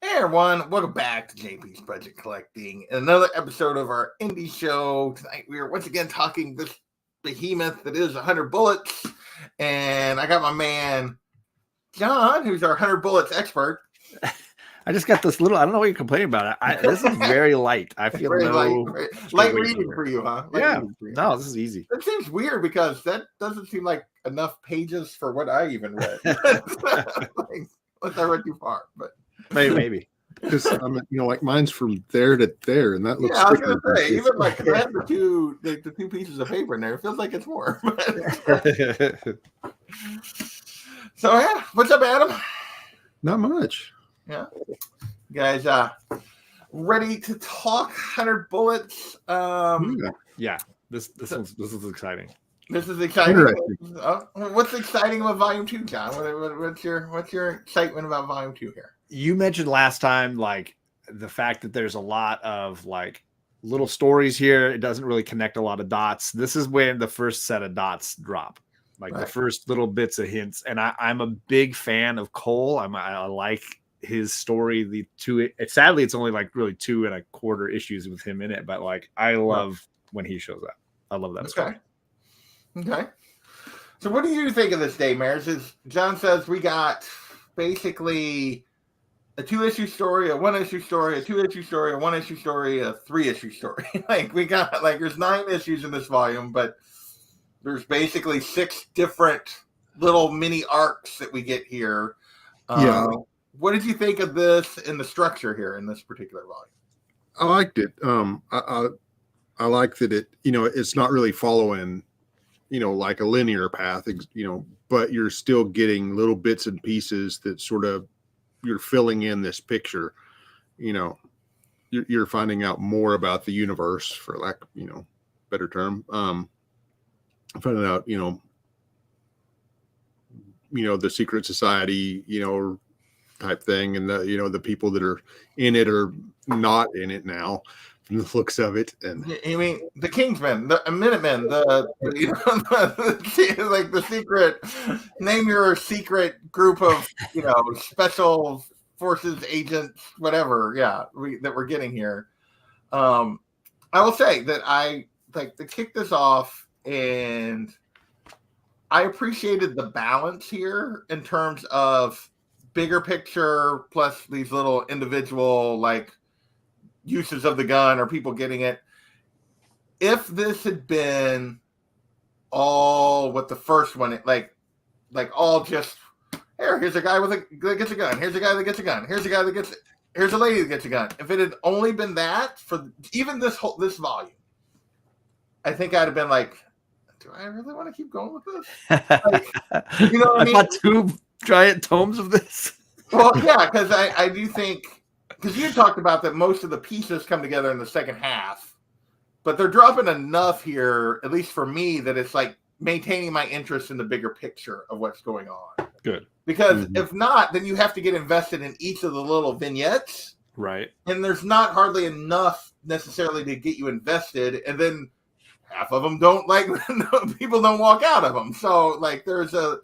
Hey everyone, welcome back to JP's Budget Collecting. Another episode of our indie show. Tonight we are once again talking this behemoth that is 100 Bullets. And I got my man John, who's our 100 Bullets expert. I just got this little, I don't know what you're complaining about. This is very light. I feel very light reading for you, huh? Yeah. No, this is easy. It seems weird because that doesn't seem like enough pages for what I even read. Unless I read too far, but maybe. Because like mine's from there to there, and that looks. Yeah, I was gonna say, even like I have the two pieces of paper in there, it feels like it's more. So yeah, what's up, Adam? Not much. Yeah, you guys, ready to talk 100 Bullets? Yeah, this is exciting. This is exciting. What's exciting about Volume 2, John? What's your excitement about Volume 2 here? You mentioned last time, like, the fact that there's a lot of, like, little stories here. It doesn't really connect a lot of dots. This is when the first set of dots drop, like the first little bits of hints. And I'm a big fan of Cole. I like his story. Sadly, it's only like really 2.25 issues with him in it, but like I love when he shows up. I love that story. Okay. So what do you think of this day, Mares? John says we got basically a 2-issue story, a 1-issue story, a 2-issue story, a 1-issue story, a 3-issue story. Like we got there's 9 issues in this volume, but there's basically 6 different little mini arcs that we get here. What did you think of this in the structure here in this particular volume? I liked it. I like that it, it's not really following, like a linear path, but you're still getting little bits and pieces that sort of you're filling in this picture. You're finding out more about the universe, for lack of, better term. Finding out, the secret society, type thing, and the people that are in it are not in it now, from the looks of it. And you mean the Kingsmen, the Minutemen, like the secret, name your secret group of special forces agents, whatever. Yeah, that we're getting here. I will say that I like to kick this off, and I appreciated the balance here in terms of bigger picture plus these little individual like uses of the gun or people getting it. If this had been all what the first one, like all just here's a guy that gets a gun, here's a guy that gets a gun, here's a guy that gets it, here's a lady that gets a gun. If it had only been that for even this volume, I think I'd have been like, do I really want to keep going with this? Like, you know what I mean? Bought 2 giant tomes of this. Well, yeah, because I do think, because you talked about that most of the pieces come together in the second half, but they're dropping enough here, at least for me, that it's like maintaining my interest in the bigger picture of what's going on. Good. Because if not, then you have to get invested in each of the little vignettes. Right. And there's not hardly enough necessarily to get you invested. And then half of them people don't walk out of them. So like there's a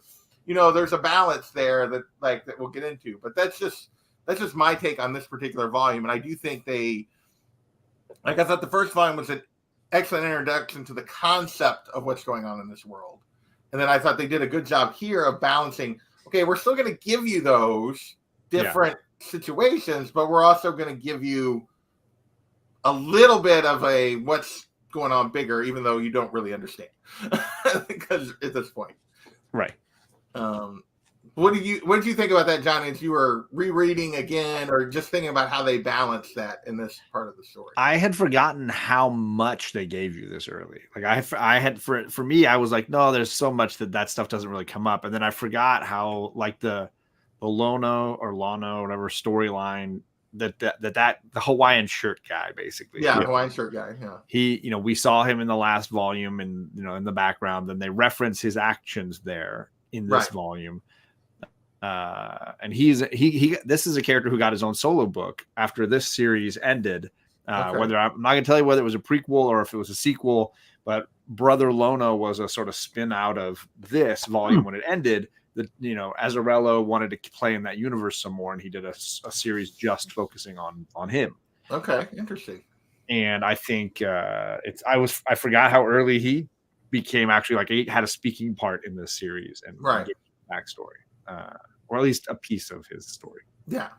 balance there that we'll get into, but that's just my take on this particular volume. And I do think I thought the first volume was an excellent introduction to the concept of what's going on in this world. And then I thought they did a good job here of balancing, okay, we're still going to give you those different situations, but we're also going to give you a little bit of a what's going on bigger, even though you don't really understand because at this point. Right. What did you think about that, Johnny, as you were rereading again or just thinking about how they balance that in this part of the story? I had forgotten how much they gave you this early. Like I had for me, I was like, no, there's so much that stuff doesn't really come up. And then I forgot how like the Lono or whatever storyline that the Hawaiian shirt guy basically. Yeah, Hawaiian shirt guy. Yeah. He, we saw him in the last volume and, in the background, and they reference his actions there in this volume. And this is a character who got his own solo book after this series ended. Whether I'm not going to tell you whether it was a prequel or if it was a sequel, but Brother Lono was a sort of spin out of this volume when it ended. that, you know, Azzarello wanted to play in that universe some more, and he did a series just focusing on him. Okay, interesting. And I think I forgot how early he became actually like he had a speaking part in this series and Right. gave backstory, or at least a piece of his story. Yeah.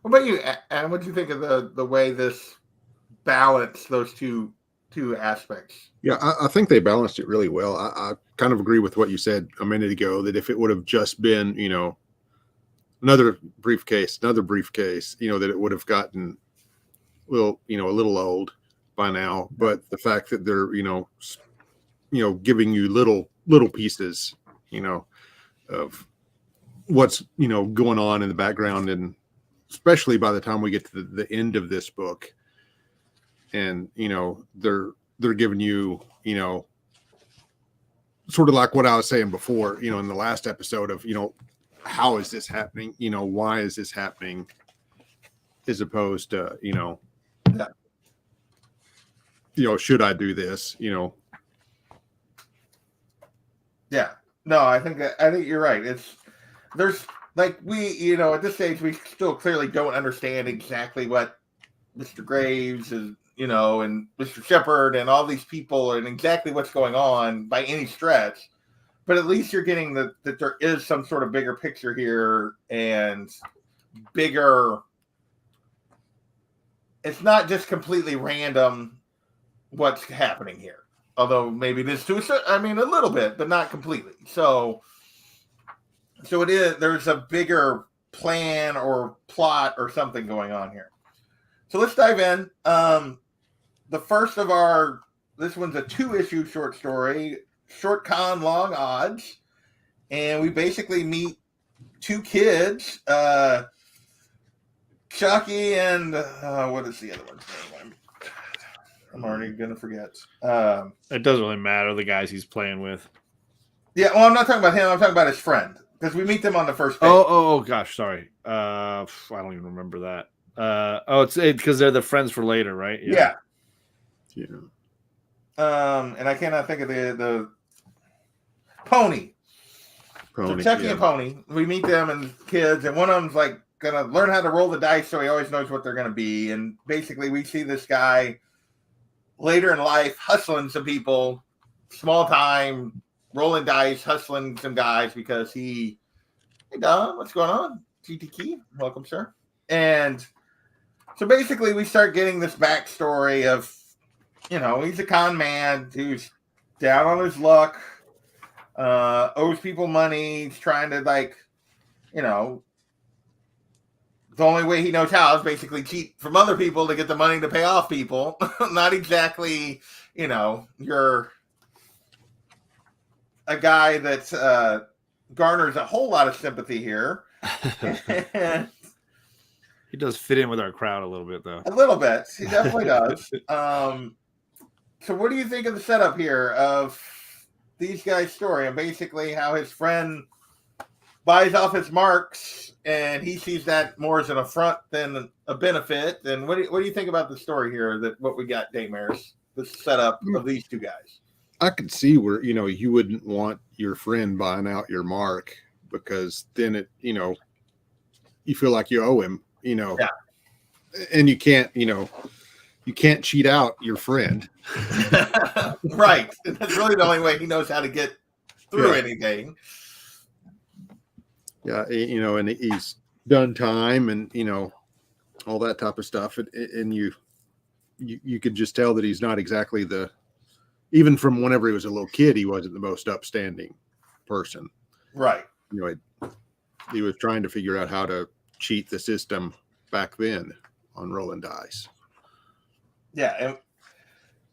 What about you, and what do you think of the way this balanced those two aspects? Yeah, I think they balanced it really well. I kind of agree with what you said a minute ago, that if it would have just been, you know, another briefcase, you know, that it would have gotten a little old by now. But the fact that they're, you know, giving you little pieces, you know, of what's, you know, going on in the background, and especially by the time we get to the end of this book, and, you know, they're giving you, you know, sort of like what I was saying before, you know, in the last episode of, you know, how is this happening? You know, why is this happening? As opposed to, you know, should I do this? You know? Yeah. No, I think you're right. There's like you know, at this stage we still clearly don't understand exactly what Mr. Graves is, you know, and Mr. Shepard and all these people and exactly what's going on by any stretch. But at least you're getting that there is some sort of bigger picture here, and bigger. It's not just completely random what's happening here. Although maybe this too, a little bit, but not completely. So it is. There's a bigger plan or plot or something going on here. So let's dive in. The first of this one's a 2-issue short story, Short Con Long Odds, and we basically meet 2 kids, Chucky and what is the other one's name? I'm already gonna forget. It doesn't really matter the guys he's playing with. Yeah, well, I'm not talking about him. I'm talking about his friend, because we meet them on the first page. Oh gosh, sorry. I don't even remember that. It's because they're the friends for later, right? Yeah. Yeah. And I cannot think of the Pony. So Chucky and Pony, we meet them and kids, and one of them's like gonna learn how to roll the dice, so he always knows what they're gonna be. And basically, we see this guy later in life hustling some people, small time, rolling dice, hustling some guys because hey Don, what's going on? GT Key, welcome, sir. And so basically, we start getting this backstory of, you know, he's a con man who's down on his luck, owes people money, he's trying to, like, you know, the only way he knows how is basically cheat from other people to get the money to pay off people. Not exactly, you know, you're a guy that garners a whole lot of sympathy here. He does fit in with our crowd a little bit, though. A little bit. He definitely does. So what do you think of the setup here of these guys' story, and basically how his friend buys off his marks and he sees that more as an affront than a benefit? And what do you think about the story here, that what we got, Damaris, the setup of these 2 guys? I could see where, you know, you wouldn't want your friend buying out your mark, because then it, you know, you feel like you owe him, you know. Yeah. And you can't, you know, you can't cheat out your friend. Right. That's really the only way he knows how to get through anything. Yeah, you know, and he's done time and, you know, all that type of stuff. And you could just tell that he's not exactly even from whenever he was a little kid, he wasn't the most upstanding person. Right. You know, he was trying to figure out how to cheat the system back then on rolling dice. Yeah. And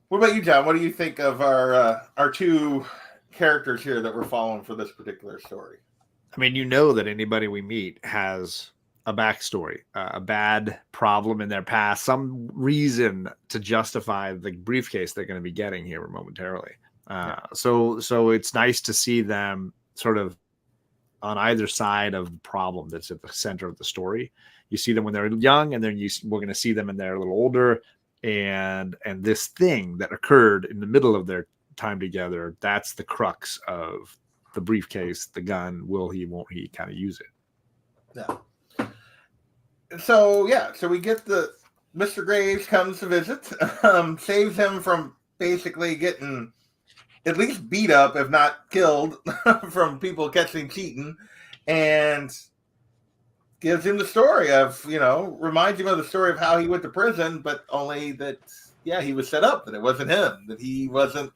what about you, John? What do you think of our 2 characters here that we're following for this particular story? I mean, you know that anybody we meet has a backstory, a bad problem in their past, some reason to justify the briefcase they're going to be getting here momentarily. So it's nice to see them sort of on either side of the problem that's at the center of the story. You see them when they're young, and then we're going to see them when they're a little older. And this thing that occurred in the middle of their time together, that's the crux of the briefcase, the gun, will he, won't he kind of use it. Yeah. So we get Mr. Graves comes to visit, saves him from basically getting at least beat up, if not killed, from people catching cheating, and gives him the story of, reminds him of the story of how he went to prison, but only that, he was set up, that it wasn't him, that he wasn't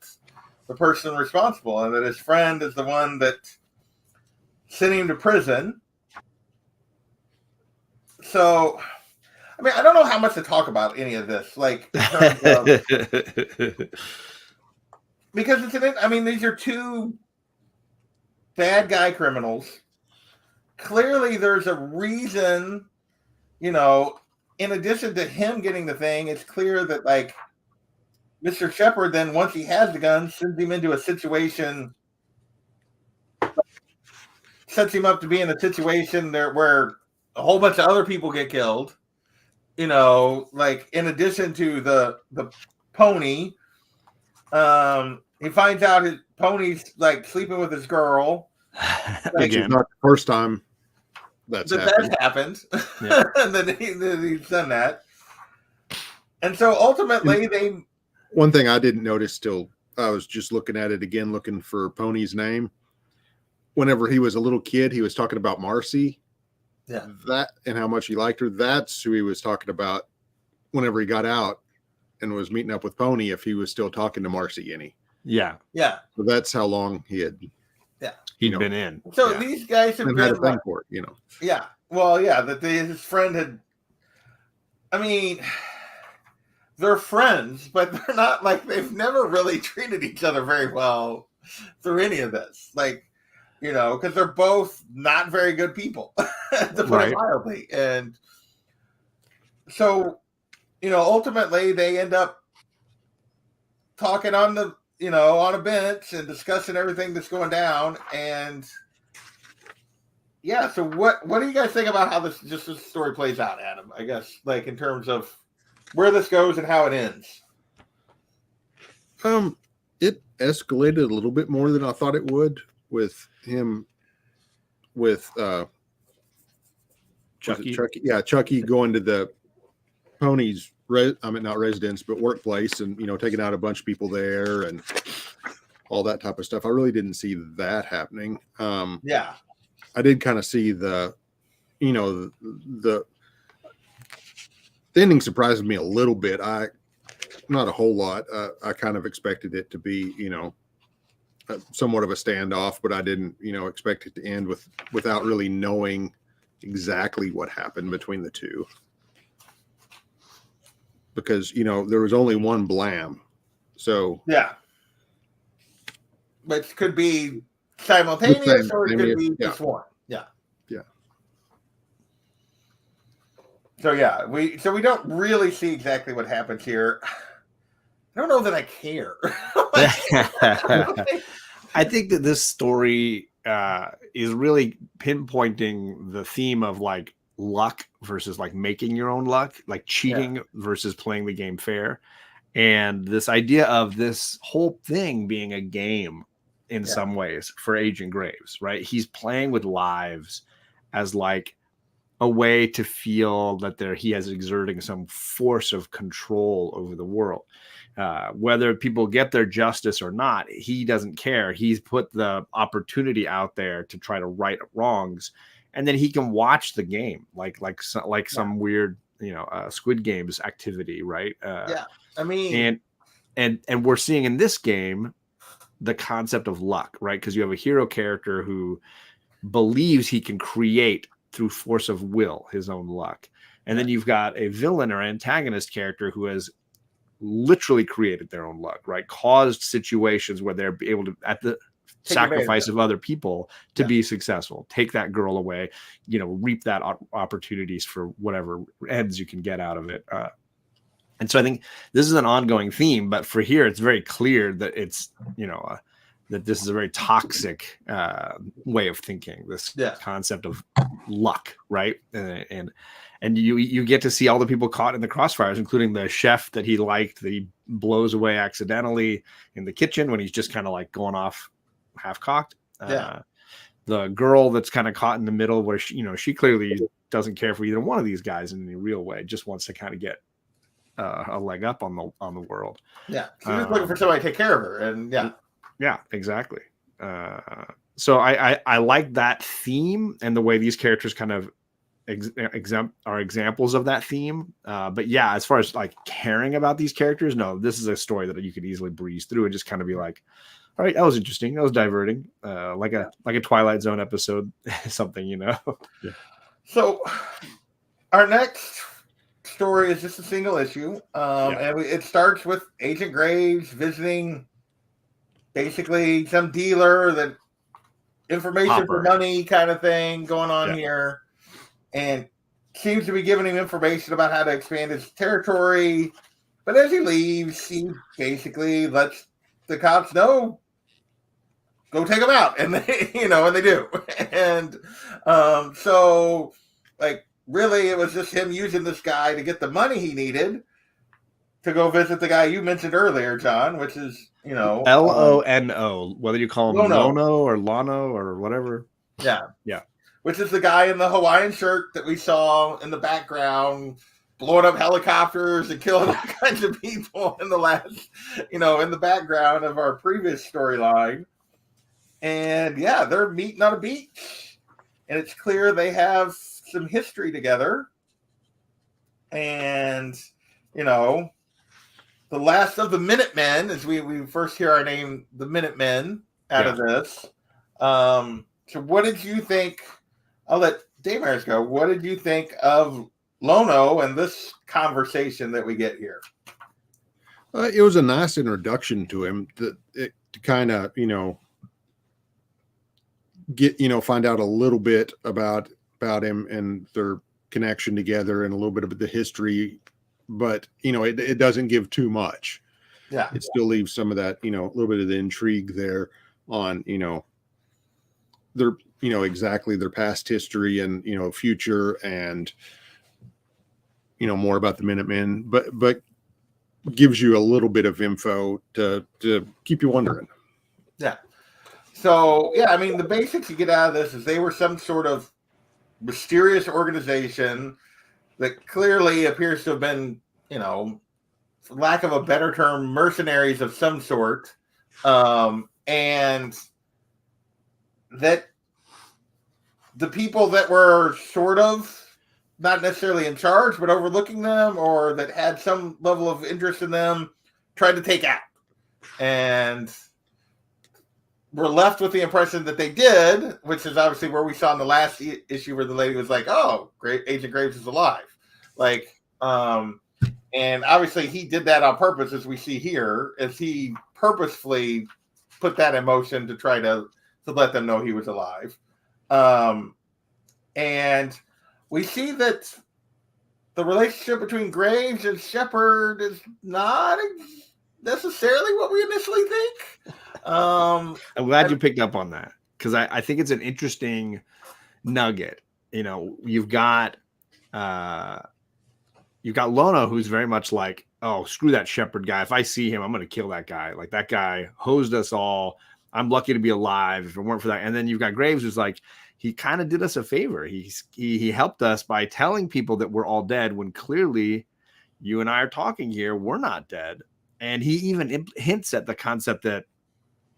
the person responsible, and that his friend is the one that sent him to prison. So, I mean, I don't know how much to talk about any of this, like, in terms of, because these are two bad guy criminals. Clearly, there's a reason, in addition to him getting the thing, it's clear that, like, Mr. Shepard then, once he has the gun, sends him into a situation, sets him up to be in a situation there where a whole bunch of other people get killed, like, in addition to the pony. He finds out his pony's, like, sleeping with his girl. Which is not the first time that's happened. Yeah. And then he's done that. And so ultimately one thing I didn't notice till I was just looking at it again, looking for Pony's name. Whenever he was a little kid, he was talking about Marcy. Yeah. That and how much he liked her. That's who he was talking about whenever he got out and was meeting up with Pony, if he was still talking to Marcy any. Yeah. Yeah. So that's how long he'd been in. So these guys have been had a thing for it, Yeah. Well, that his friend had, I mean, they're friends, but they're not, like, they've never really treated each other very well through any of this. Like, because they're both not very good people, to put it mildly. And so, ultimately they end up talking on on a bench and discussing everything that's going down. And so what do you guys think about how this story plays out, Adam? I guess, like, in terms of where this goes and how it ends. It escalated a little bit more than I thought it would with him, with Chucky. Chucky going to the Pony's not residence, but workplace, and taking out a bunch of people there and all that type of stuff. I really didn't see that happening. I did kind of see the ending surprised me a little bit. Not a whole lot. I kind of expected it to be, somewhat of a standoff, but I didn't, expect it to end without really knowing exactly what happened between the two. Because, there was only one Blam. So yeah. Which could be simultaneous or it could be just one. Yeah. Yeah. So we don't really see exactly what happens here. I don't know that I care. I think that this story is really pinpointing the theme of, like, luck versus, like, making your own luck, like cheating versus playing the game fair. And this idea of this whole thing being a game in some ways for Agent Graves, right? He's playing with lives as, like, a way to feel that he is exerting some force of control over the world. Whether people get their justice or not, he doesn't care. He's put the opportunity out there to try to right wrongs, and then he can watch the game like some weird, Squid Games activity, right? I mean, and we're seeing in this game the concept of luck, right? Because you have a hero character who believes he can create through force of will his own luck, and then you've got a villain or antagonist character who has literally created their own luck, right? Caused situations where they're able to, at the sacrifice of other people, to be successful, take that girl away, reap that opportunities for whatever ends you can get out of it. And so I think this is an ongoing theme, but for here, it's very clear that it's, that this is a very toxic way of thinking, this concept of luck, right? And you get to see all the people caught in the crossfires, including the chef that he liked, that he blows away accidentally in the kitchen when he's just kind of, like, going off half-cocked. Yeah. The girl that's kind of caught in the middle where she clearly doesn't care for either one of these guys in any real way, just wants to kind of get a leg up on the world. Yeah. She's just looking for somebody to take care of her. And yeah, exactly. So I like that theme and the way these characters kind of are examples of that theme. But yeah, as far as like caring about these characters, no, this is a story that you could easily breeze through and just kind of be like, all right, that was interesting. That was diverting. Like a Twilight Zone episode, something, Yeah. So our next story is just a single issue. And it starts with Agent Graves visiting basically some dealer that information for money kind of thing going on here. And seems to be giving him information about how to expand his territory. But as he leaves, he basically lets the cops know, go take him out. And they, and they do. And so like really it was just him using this guy to get the money he needed to go visit the guy you mentioned earlier, John, which is, Lono, whether you call him Lono or Lano or whatever. Yeah. Yeah. Which is the guy in the Hawaiian shirt that we saw in the background, blowing up helicopters and killing all kinds of people in the last, in the background of our previous storyline. And yeah, they're meeting on a beach. And it's clear they have some history together. And, the last of the Minutemen, as we first hear our name, the Minutemen, out of this. So what did you think? I'll let Dave Myers go. What did you think of Lono and this conversation that we get here? It was a nice introduction to him to kind of, get, find out a little bit about him and their connection together and a little bit of the history, but, it doesn't give too much. Yeah. It still leaves some of that, a little bit of the intrigue there on, their, exactly their past history and, future and, more about the Minutemen, but gives you a little bit of info to keep you wondering. Yeah. So, yeah, I mean, the basics you get out of this is they were some sort of mysterious organization that clearly appears to have been, for lack of a better term, mercenaries of some sort. And that the people that were sort of not necessarily in charge, but overlooking them or that had some level of interest in them tried to take out. And we're left with the impression that they did, which is obviously where we saw in the last issue where the lady was like, oh, great, Agent Graves is alive. Like, and obviously he did that on purpose, as we see here, as he purposefully put that in motion to try to let them know he was alive. And we see that the relationship between Graves and Shepherd is not necessarily what we initially think. I'm glad you picked up on that because I think it's an interesting nugget. You've got Lono, who's very much like, oh, screw that Shepherd guy. If I see him, I'm going to kill that guy. Like that guy hosed us all. I'm lucky to be alive if it weren't for that. And then you've got Graves, who's like, he kind of did us a favor. He helped us by telling people that we're all dead when clearly you and I are talking here. We're not dead. And he even hints at the concept that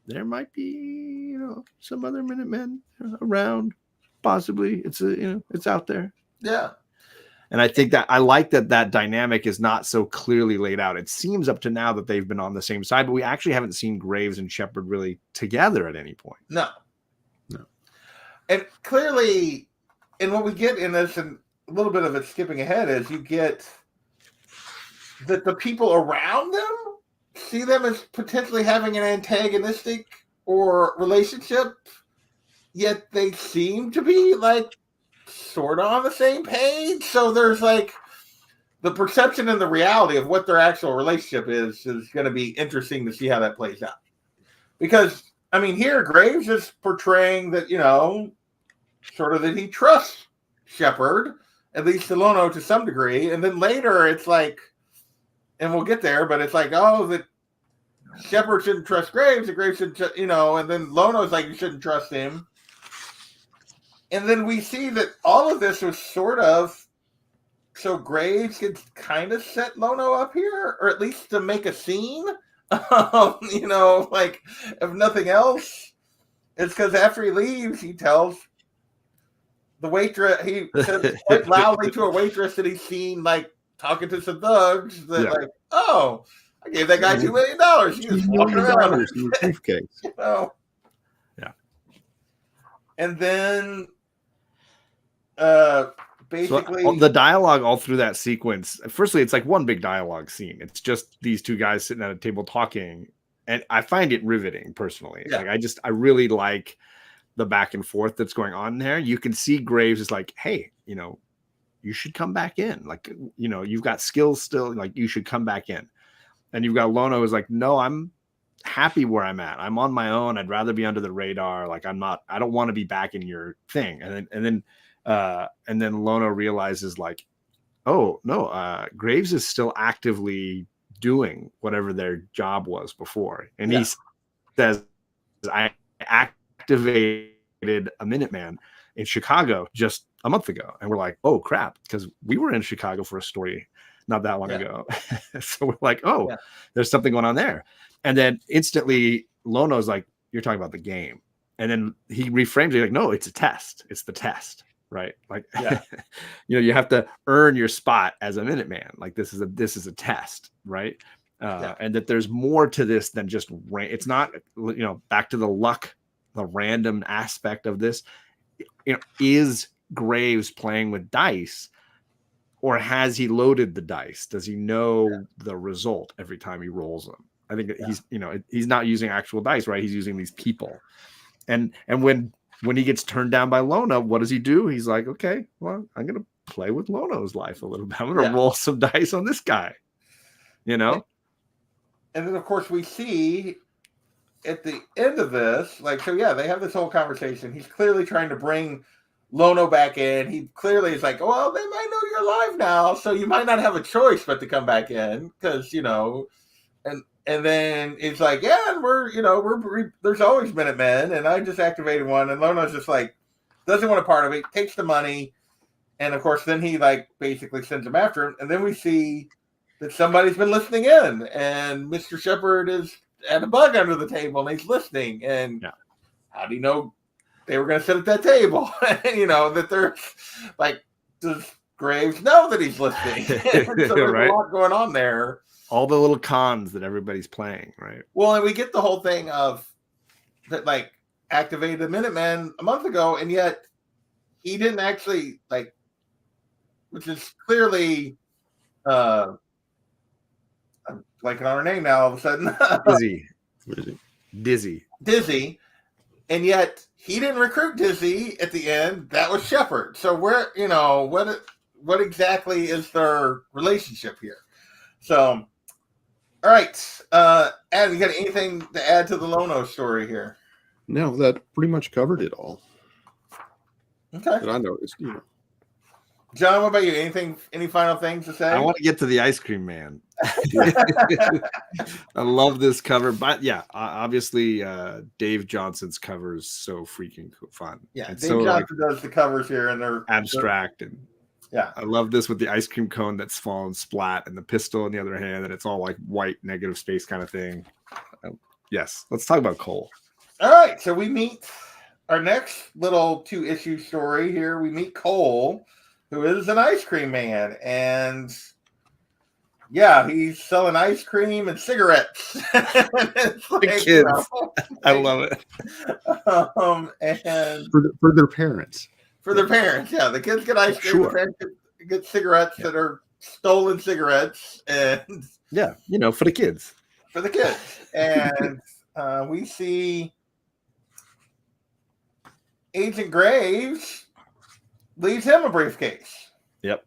there might be, some other Minutemen around. Possibly, it's out there. Yeah. And I think that I like that dynamic is not so clearly laid out. It seems up to now that they've been on the same side, but we actually haven't seen Graves and Shepherd really together at any point. No. And clearly, and what we get in this, and a little bit of it skipping ahead, is you get that the people around them see them as potentially having an antagonistic or relationship, yet they seem to be like sort of on the same page. So there's like the perception and the reality of what their actual relationship is going to be interesting to see how that plays out. Because, I mean, here Graves is portraying that, sort of that he trusts Shepherd, at least Lono to some degree. And then later it's like, and we'll get there, but it's like, oh, that Shepard shouldn't trust Graves, and Graves should, and then Lono's like, you shouldn't trust him. And then we see that all of this was sort of so Graves could kind of set Lono up here, or at least to make a scene. Like if nothing else, it's because after he leaves, he tells the waitress, he says quite loudly to a waitress that he's seen like talking to some thugs that like, oh, I gave that guy $2 million. He was walking around in your briefcase. Yeah. And then basically so the dialogue all through that sequence, firstly, it's like one big dialogue scene. It's just these two guys sitting at a table talking, and I find it riveting personally. Yeah. Like I really like the back and forth that's going on there. You can see Graves is like, hey, you should come back in. Like, you've got skills still, like you should come back in. And you've got Lono is like, no, I'm happy where I'm at. I'm on my own. I'd rather be under the radar. Like I don't want to be back in your thing. And then Lono realizes like, oh no, Graves is still actively doing whatever their job was before. And he says, I activated a Minuteman in Chicago just a month ago. And we're like, oh crap, because we were in Chicago for a story not that long ago. So we're like, oh, there's something going on there. And then instantly Lono's like, you're talking about the game. And then he reframes it like, no, it's a test. It's the test. Right. Like, you have to earn your spot as a Minuteman. Like this is a test. Right. And that there's more to this than just it's not, back to the luck, the random aspect of this, is Graves playing with dice, or has he loaded the dice? Does he know the result every time he rolls them? I think he's not using actual dice, right? He's using these people. And when he gets turned down by Lono, what does he do? He's like, okay, well, I'm going to play with Lono's life a little bit. I'm going to roll some dice on this guy, And then, of course, we see at the end of this, they have this whole conversation. He's clearly trying to bring Lono back in. He clearly is like, well, they might know you're alive now, so you might not have a choice but to come back in because, and then it's like, and we're there's always Minutemen, and I just activated one, and Lono's just like, doesn't want a part of it, takes the money, and of course, then he basically sends him after him, and then we see that somebody's been listening in, and Mr. Shepard is had a bug under the table, and he's listening, and how do you know they were going to sit at that table? That they're like, does Graves know that he's listening? So there's a lot going on there. All the little cons that everybody's playing, right? Well, and we get the whole thing of that, activated the Minutemen a month ago, and yet he didn't actually which is clearly, I'm blanking on her name now. All of a sudden, Dizzy, and yet he didn't recruit Dizzy at the end. That was Shepard. So where, what exactly is their relationship here? So. All right, Adam, you got anything to add to the Lono story here? No, that pretty much covered it all. Okay. That I noticed, John, what about you? Any final things to say? I want to get to the ice cream man. I love this cover, but obviously Dave Johnson's cover is so freaking fun. Yeah, Dave Johnson does the covers here, and they're abstract and. Yeah, I love this with the ice cream cone that's fallen splat and the pistol in the other hand, and it's all like white negative space kind of thing. Yes, let's talk about Cole. All right, so we meet our next little 2-issue story here. We meet Cole, who is an ice cream man, and he's selling ice cream and cigarettes. The kids, I love it. And for their parents. For their parents, the kids get ice cream. The parents get cigarettes that are stolen cigarettes, and for the kids. For the kids, and we see Agent Graves leaves him a briefcase. Yep,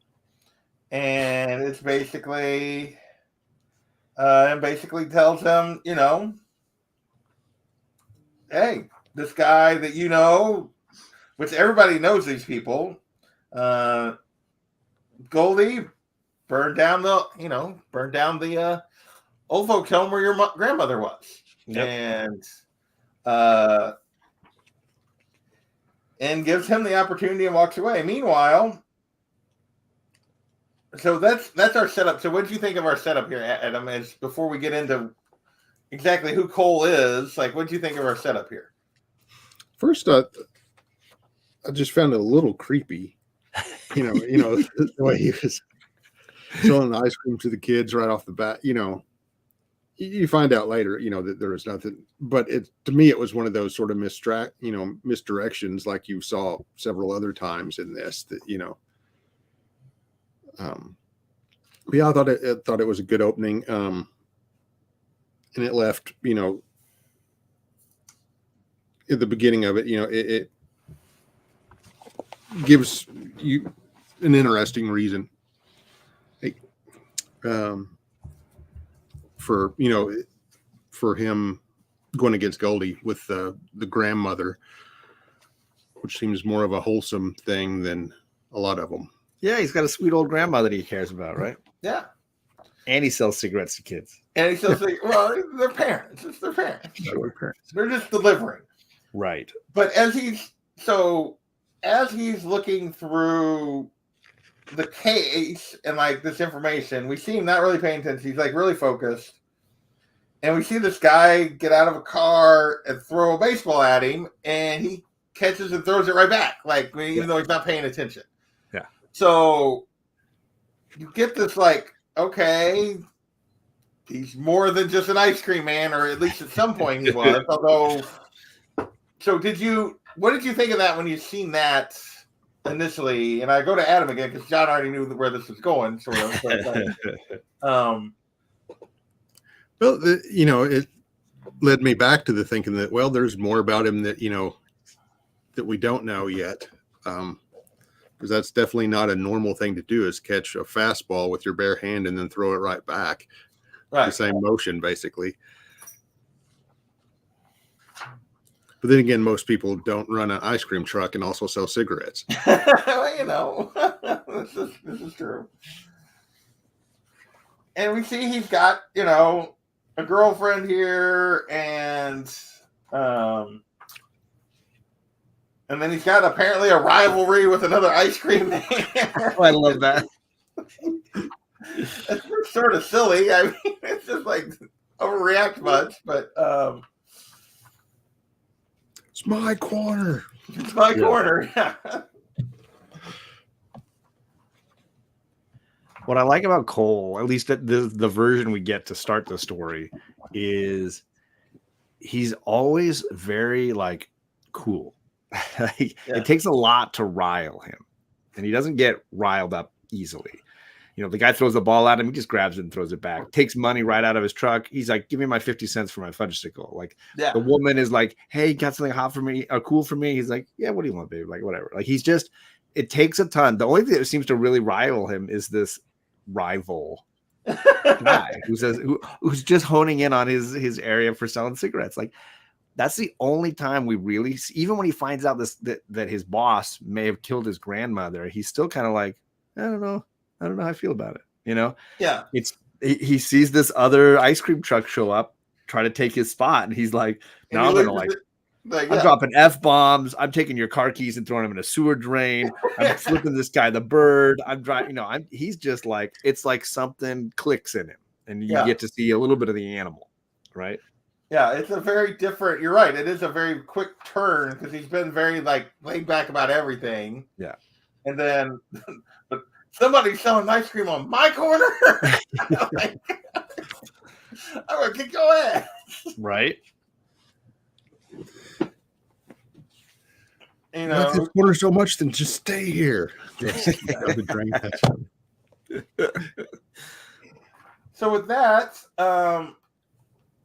and it's basically, tells him, hey, this guy that which everybody knows these people. Goldie burned down the old folks home where your grandmother was. Yep. And gives him the opportunity and walks away. Meanwhile, so that's our setup. So what did you think of our setup here, Adam? Is before we get into exactly who Cole is, like, what did you think of our setup here? First, I just found it a little creepy. The way he was selling ice cream to the kids right off the bat. You find out later, that there was nothing. But to me, it was one of those sort of misdirections, like you saw several other times in this. That yeah, I thought it was a good opening, and it left, at the beginning of it, it gives you an interesting reason, for him going against Goldie with the grandmother, which seems more of a wholesome thing than a lot of them. Yeah, he's got a sweet old grandmother that he cares about, right? Yeah. And he sells cigarettes to kids. And he sells well, they're parents. It's their parents. Sure. They're just delivering. Right. But as he's looking through the case and like this information, we see him not really paying attention. He's like really focused. And we see this guy get out of a car and throw a baseball at him, and he catches and throws it right back, like even though he's not paying attention. Yeah. So you get this like, okay, he's more than just an ice cream man, or at least at some point he was. Although, so what did you think of that when you seen that initially? And I go to Adam again because John already knew where this was going, sort of. Well, it led me back to the thinking that, well, there's more about him that that we don't know yet, because that's definitely not a normal thing to do, is catch a fastball with your bare hand and then throw it right back. Right. The same motion, basically. But then again, most people don't run an ice cream truck and also sell cigarettes. This is true. And we see he's got, a girlfriend here, and then he's got apparently a rivalry with another ice cream man. Oh, I love that. It's sort of silly. I mean, it's just like overreact much, but it's my corner. It's my corner. Yeah. What I like about Cole, at least the version we get to start the story, is he's always very like cool. It takes a lot to rile him, and he doesn't get riled up easily. The guy throws the ball at him, he just grabs it and throws it back. Takes money right out of his truck. He's like, "Give me my 50 cents for my fudgesicle." Like, the woman is like, "Hey, got something hot for me or cool for me?" He's like, "Yeah, what do you want, babe?" Like, whatever. Like, he's just. It takes a ton. The only thing that seems to really rival him is this rival guy who's just honing in on his area for selling cigarettes. Like, that's the only time we really see, even when he finds out that his boss may have killed his grandmother, he's still kind of like, I don't know how I feel about it. Yeah. He sees this other ice cream truck show up, try to take his spot, and he's like, no, I'm gonna I'm dropping F-bombs. I'm taking your car keys and throwing them in a sewer drain. I'm flipping this guy the bird. I'm driving, he's just like, it's like something clicks in him, and you get to see a little bit of the animal, right? Yeah, it's a very different, you're right. It is a very quick turn because he's been very like laid back about everything. Yeah. And then, but somebody's selling ice cream on my corner. I'm going to kick your ass. Right. Like this corner so much, then just stay here. So with that,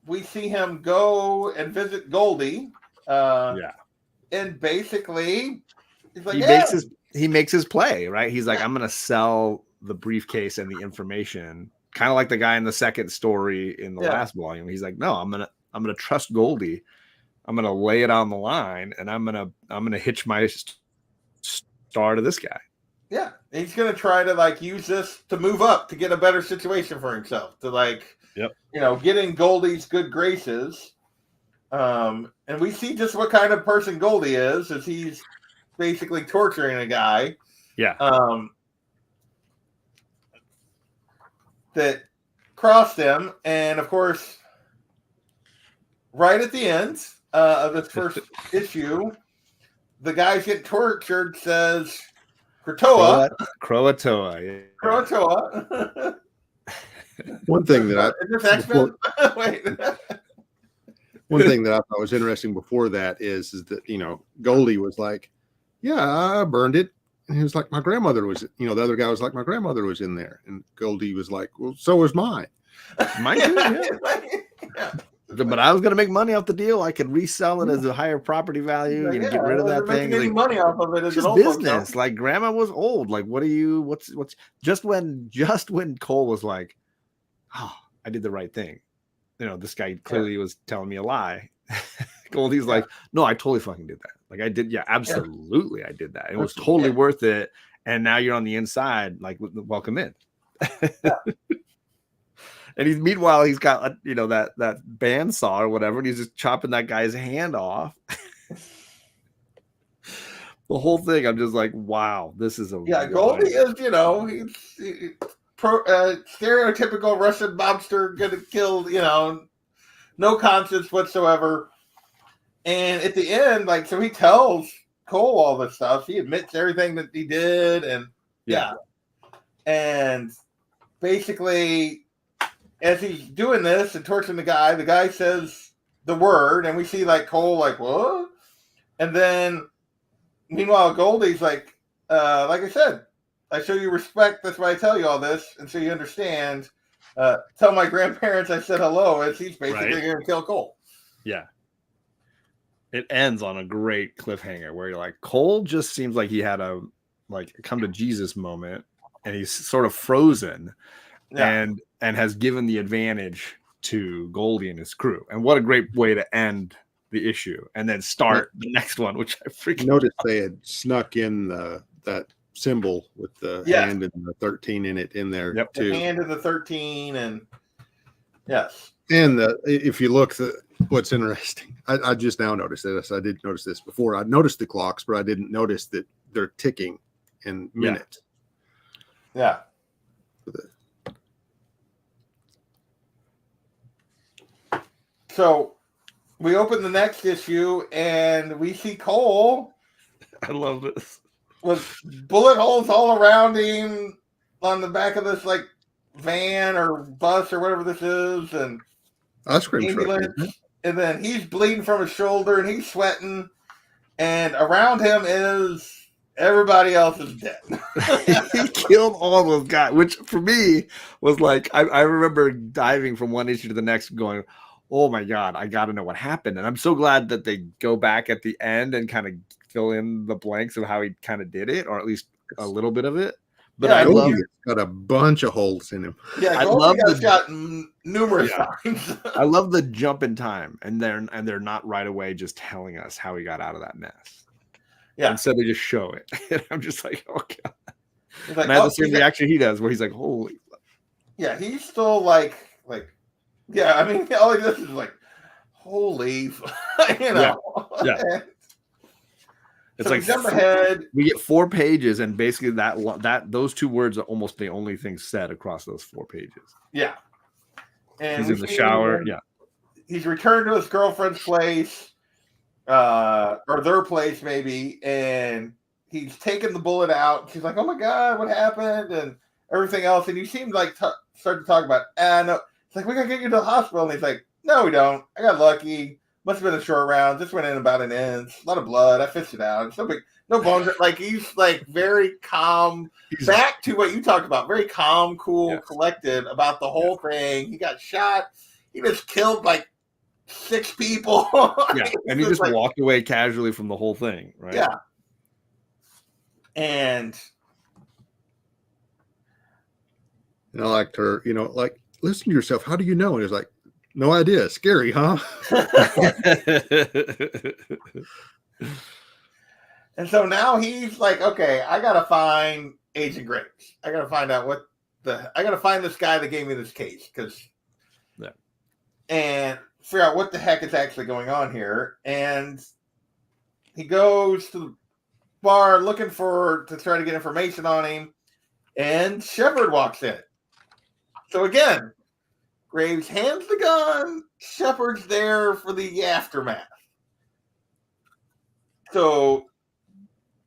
we see him go and visit Goldie. And basically, he's like, he makes his play, right? He's like, I'm gonna sell the briefcase and the information, kind of like the guy in the second story in the last volume. He's like, no, I'm gonna trust Goldie. I'm gonna lay it on the line, and I'm gonna hitch my star to this guy. Yeah, he's gonna try to like use this to move up, to get a better situation for himself, to like Yep. get in Goldie's good graces. And we see just what kind of person Goldie is, as he's basically torturing a guy. Yeah. That crossed him, and of course, right at the end of this first issue, the guys get tortured. Says Krakoa. Croatoa. Yeah. Krakoa. One thing that Is this X-Men? Wait. one thing that I thought was interesting before that is that Goldie was like, "Yeah, I burned it," and he was like, "My grandmother was." The other guy was like, "My grandmother was in there," and Goldie was like, "Well, so was mine." Mine too. Yeah. But I was going to make money off the deal. I could resell it as a higher property value and get rid of that thing. Any money off of it. It's just business. Like grandma was old. Like, what's just when Cole was like, "Oh, I did the right thing." This guy clearly was telling me a lie. Goldie's like, "No, I totally fucking did that. Like I did. Yeah, absolutely. I did that. It was totally worth it. And now you're on the inside. Like, welcome in." And meanwhile he's got that bandsaw or whatever, and he's just chopping that guy's hand off. The whole thing, I'm just like, wow, this is Goldie is he's stereotypical Russian mobster, gonna kill no conscience whatsoever. And at the end, so he tells Cole all this stuff. He admits everything that he did, and and basically, as he's doing this and torturing the guy says the word, and we see Cole what? And then meanwhile Goldie's like I said, I show you respect, that's why I tell you all this, and so you understand. Tell my grandparents I said hello, as he's basically going to kill Cole. Yeah. It ends on a great cliffhanger where you're like, Cole just seems like he had a come to Jesus moment, and he's sort of frozen. And has given the advantage to Goldie and his crew. And what a great way to end the issue and then start the next one, which I freaking noticed they had snuck in that symbol with the hand and the 13 in it in there too. The hand of the 13, and yes. And if you look, what's interesting, I just now noticed this. I did notice this before. I noticed the clocks, but I didn't notice that they're ticking in minutes. Yeah. So we open the next issue and we see Cole. I love this. With bullet holes all around him on the back of this van or bus or whatever this is, and ice cream ambulance. Truck, and then he's bleeding from his shoulder and he's sweating, and around him is everybody else is dead. He killed all those guys, which for me was I remember diving from one issue to the next going, oh my God, I got to know what happened. And I'm so glad that they go back at the end and kind of fill in the blanks of how he kind of did it, or at least a little bit of it. But I love got a bunch of holes in him. Yeah, I love got numerous times. I love the jump in time, and they're not right away just telling us how he got out of that mess. Yeah. Instead they just show it. And I'm just like, oh God. And I have the same reaction he does, where he's like, holy. Yeah, he's still yeah, I mean, all he does is holy, Yeah. It's so jump ahead. We get 4 pages, and basically that those 2 words are almost the only thing said across those 4 pages. Yeah. And he's in the shower. Yeah. He's returned to his girlfriend's place, or their place maybe, and he's taken the bullet out. She's like, "Oh my God, what happened?" and everything else. And you seem start to talk about, no. It's like, we gotta get you to the hospital. And he's like, no, we don't. I got lucky. Must have been a short round. Just went in about an inch. A lot of blood. I fished it out. It's no bones. He's very calm. Back to what you talked about. Very calm, cool, collected about the whole thing. He got shot. He just killed 6 people. Yeah, and he just walked away casually from the whole thing, right? Yeah. And I liked her, listen to yourself. How do you know? And he's like, no idea. Scary, huh? And so now he's like, okay, I got to find Agent Graves. I got to find out I got to find this guy that gave me this case, because and figure out what the heck is actually going on here. And he goes to the bar looking to try to get information on him, and Shepard walks in. So again, Graves hands the gun. Shepard's there for the aftermath. So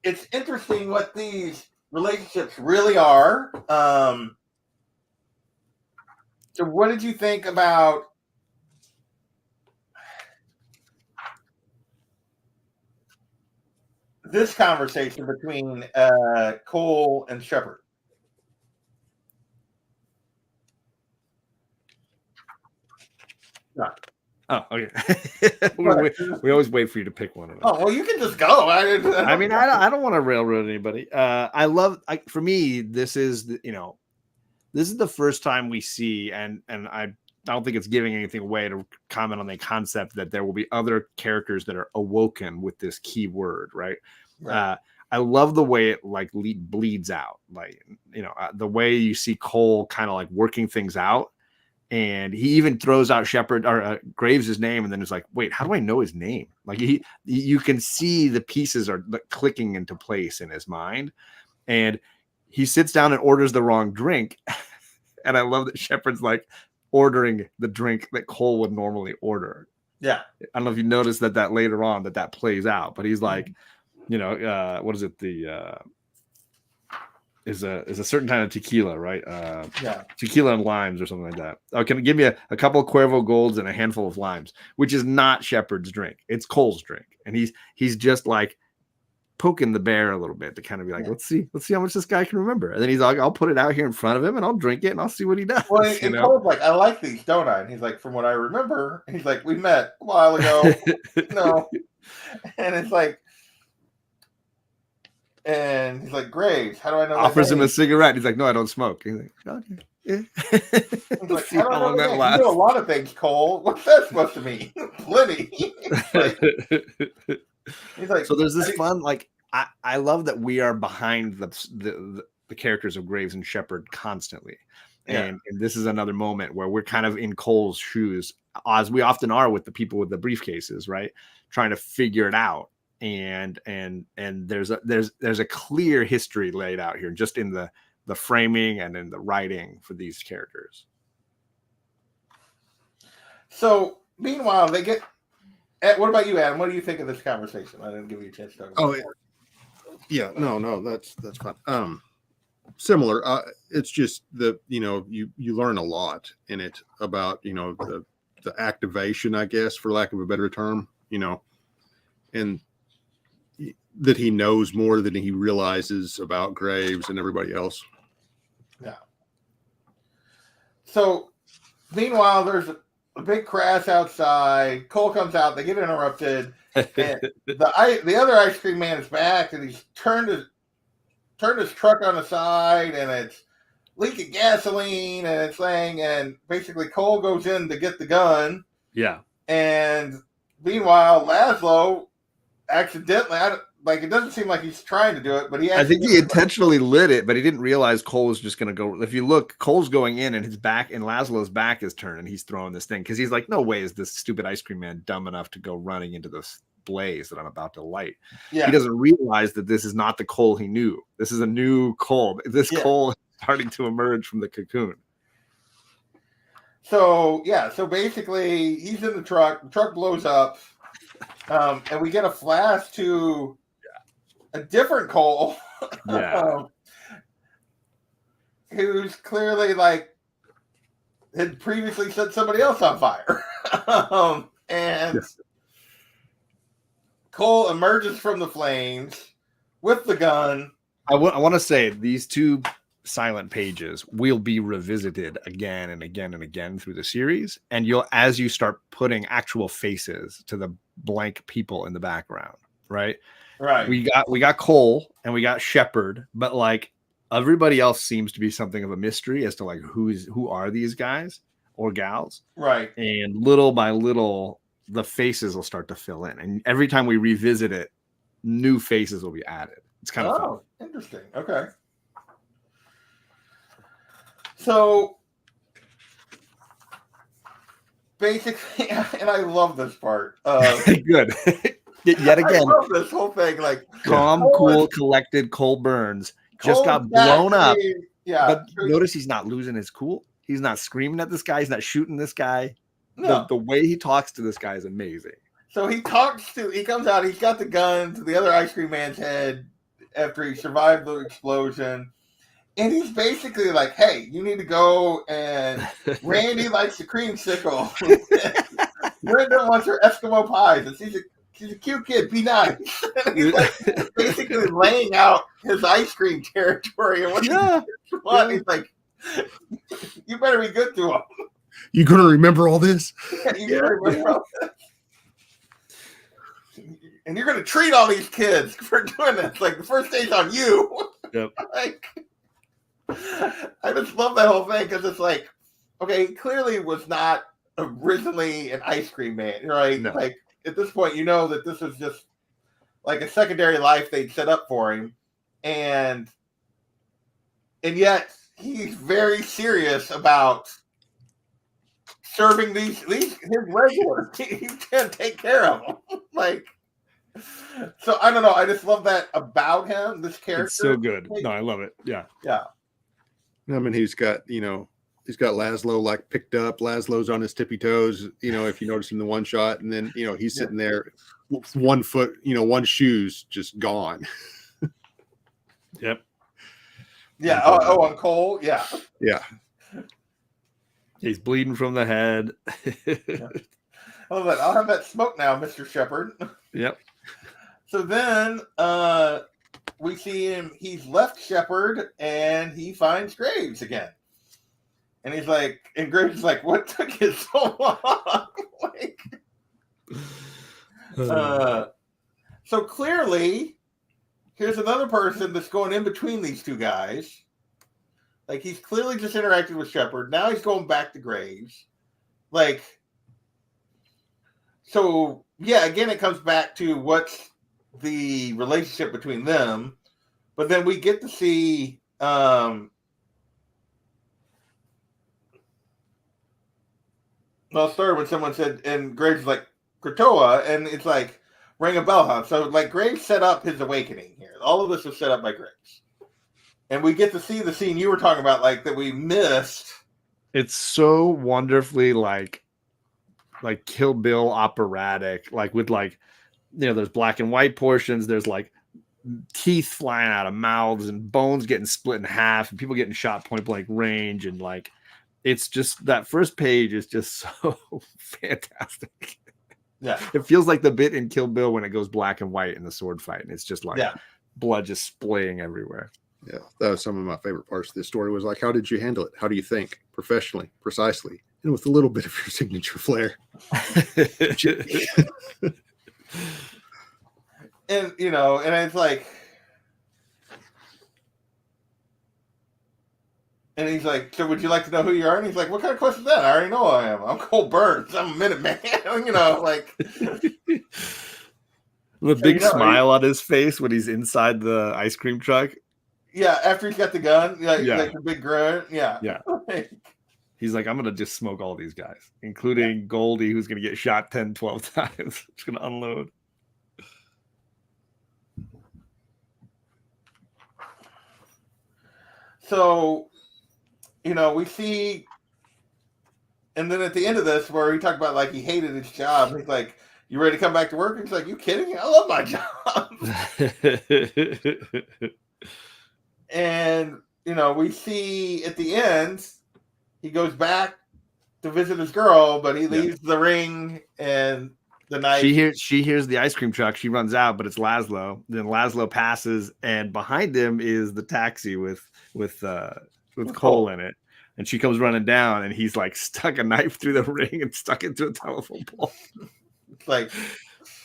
it's interesting what these relationships really are. So what did you think about this conversation between Cole and Shepard? Yeah. Oh, okay. we always wait for you to pick one of them. Oh, well, you can just go. I don't want to railroad anybody. For me, this is the first time we see, and I don't think it's giving anything away to comment on the concept that there will be other characters that are awoken with this key word, right? I love the way it bleeds out, the way you see Cole kind of like working things out. And he even throws out Shepard or Graves' name, and then it's like, wait, how do I know his name? Like you can see the pieces are clicking into place in his mind, and he sits down and orders the wrong drink. And I love that Shepard's like ordering the drink that Cole would normally order. Yeah, I don't know if you noticed that later on that plays out, but he's like, what is it? Is a certain kind of tequila, right? Tequila and limes or something like that. Oh, can you give me a couple of Cuervo Golds and a handful of limes, which is not Shepard's drink. It's Cole's drink. And he's just like poking the bear a little bit to kind of be like, let's see how much this guy can remember. And then he's like, I'll put it out here in front of him and I'll drink it and I'll see what he does. Well, and Cole's like, I like these, don't I? And he's like, from what I remember, he's like, we met a while ago. No. And it's like, and he's like, Graves, how do I know? Offers him a cigarette. He's like, no, I don't smoke. He's like, okay. Yeah. He's like, how long that lasts. You know a lot of things, Cole. What's that supposed to mean? Plenty. He's like, so there's this fun, like, I love that we are behind the characters of Graves and Shepard constantly. And this is another moment where we're kind of in Cole's shoes, as we often are with the people with the briefcases, right? Trying to figure it out. And there's a clear history laid out here, just in the framing and in the writing for these characters. So meanwhile, they get. What about you, Adam? What do you think of this conversation? I didn't give you a chance to talk about no, that's fine. Similar. It's just you learn a lot in it about the activation, I guess, for lack of a better term, and that he knows more than he realizes about Graves and everybody else. Yeah. So, meanwhile, there's a big crash outside. Cole comes out. They get interrupted. And the other ice cream man is back, and he's turned his truck on the side, and it's leaking gasoline, and it's saying, and basically Cole goes in to get the gun. Yeah. And meanwhile, Laszlo accidentally, it doesn't seem like he's trying to do it, but I think he intentionally lit it, but he didn't realize Cole was just going to go. If you look, Cole's going in, and his back, and Laszlo's back is turned, and he's throwing this thing because he's like, no way is this stupid ice cream man dumb enough to go running into this blaze that I'm about to light. Yeah. He doesn't realize that this is not the Cole he knew. This is a new Cole. Cole is starting to emerge from the cocoon. So basically he's in the truck blows up, and we get a flash to a different Cole, who's clearly had previously set somebody else on fire. Cole emerges from the flames with the gun. I want to say these two silent pages will be revisited again and again and again through the series, and as you start putting actual faces to the blank people in the background, right? We got Cole and we got Shepard, but everybody else seems to be something of a mystery as to who are these guys or gals, right? And little by little, the faces will start to fill in, and every time we revisit it, new faces will be added. It's kind of fun. Interesting. Okay. So basically, and I love this part. Good. Yet I again, love this whole thing. Like calm, Cole cool, is- collected Cole Burns just Cole got is back blown to up. being- yeah, But notice he's not losing his cool. He's not screaming at this guy. He's not shooting this guy. no. The way he talks to this guy is amazing. So he comes out, he's got the gun to the other ice cream man's head after he survived the explosion. And he's basically like, hey, you need to go and Randy likes the creamsicle. Brenda wants her Eskimo pies. And she's a cute kid, be nice. And he's like basically laying out his ice cream territory and what he wants. He's like, you better be good to him. You gonna remember all this? You better remember all this. And you're going to treat all these kids for doing this. Like, the first day's on you. Yep. Like, I just love that whole thing because it's like, okay, he clearly was not originally an ice cream man, right? No. Like, at this point, you know that this is just like a secondary life they'd set up for him. And yet, he's very serious about serving these his regulars. He's going to take care of them. Like, so I don't know. I just love that about him. This character. It's so good. No, I love it. Yeah. Yeah. I mean, he's got Laszlo like picked up. Laszlo's on his tippy toes, if you notice in the one shot, and then he's sitting there, 1 foot, one shoe's just gone. Yep. Yeah. Oh, on Cole. Yeah. Yeah. He's bleeding from the head. Yeah. Oh, but I'll have that smoke now, Mr. Shepard. Yep. So then we see him. He's left Shepard and he finds Graves again. And he's like, and Graves is like, what took you so long? Like, so clearly, here's another person that's going in between these two guys. Like, he's clearly just interacted with Shepard. Now he's going back to Graves. Like, so, yeah, again, it comes back to what's the relationship between them. But then we get to see well, it started when someone said, and Graves is like, Krakoa, and it's like, ring a bell, huh? So, like, Graves set up his awakening here. All of this was set up by Graves. And we get to see the scene you were talking about, like, that we missed. It's so wonderfully like Kill Bill operatic, like with like, there's black and white portions. There's like teeth flying out of mouths and bones getting split in half and people getting shot point blank range. And like, it's just that first page is just so fantastic. Yeah. It feels like the bit in Kill Bill when it goes black and white in the sword fight. And it's just like blood just splaying everywhere. Yeah, that was some of my favorite parts of this story. Was like, how did you handle it? How do you think? Professionally, precisely, and with a little bit of your signature flair. And and it's like, and he's like, so would you like to know who you are? And he's like, what kind of question is that? I already know who I am. I'm Cole Burns. I'm a Minuteman. Like. The big smile on his face when he's inside the ice cream truck. Yeah, after he's got the gun, like the big grin. Yeah. Yeah. He's like, I'm going to just smoke all these guys, including Goldie, who's going to get shot 10, 12 times. Just going to unload. So, we see, and then at the end of this, where he talked about, like, he hated his job, he's like, you ready to come back to work? He's like, you kidding? I love my job. And, we see at the end, he goes back to visit his girl, but he leaves the ring and the knife. She hears the ice cream truck. She runs out, but it's Laszlo. Then Laszlo passes, and behind him is the taxi with Cole in it. And she comes running down, and he's like stuck a knife through the ring and stuck it to a telephone pole. It's like,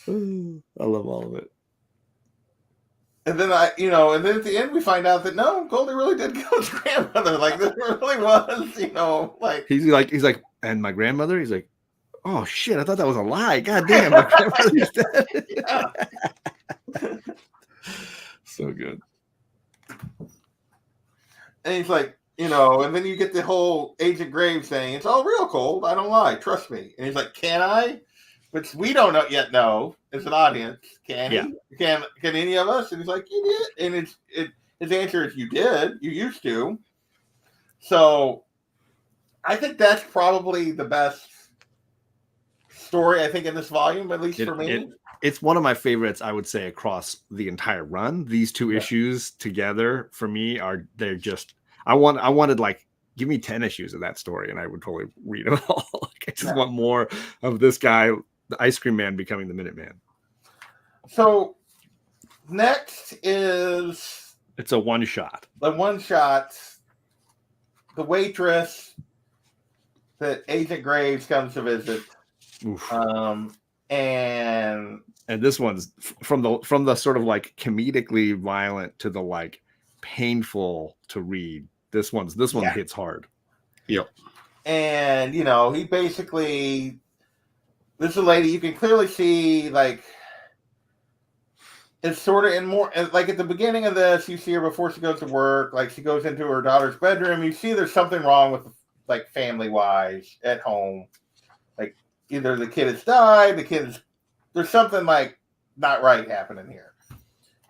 I love all of it. And then and then at the end we find out that no, Goldie really did kill his grandmother. Like, this really was, like he's like, and my grandmother. He's like, oh shit, I thought that was a lie. God damn, my grandmother's dead. So good. And he's like, you know, and then you get the whole Agent Graves saying, it's all real, Cold. I don't lie. Trust me. And he's like, can I? Which we don't yet know as an audience. Can he? Can any of us? And he's like, you did. And his answer is, you did. You used to. So I think that's probably the best story, I think, in this volume, at least for me. It's one of my favorites, I would say, across the entire run. These two issues together for me they're just, I wanted like, give me 10 issues of that story and I would totally read them all. Like, I just want more of this guy, the Ice Cream Man, becoming the Minuteman. So next is, it's a one shot. The one shot, the waitress that Agent Graves comes to visit. And this one's from the sort of like comedically violent to the like painful to read. This one hits hard. Yep. And you know, he basically, this is a lady you can clearly see, like, it's sort of in more like at the beginning of this, you see her before she goes to work, like she goes into her daughter's bedroom, you see there's something wrong with, like, family wise at home. Like, either the kid has died, there's something like not right happening here.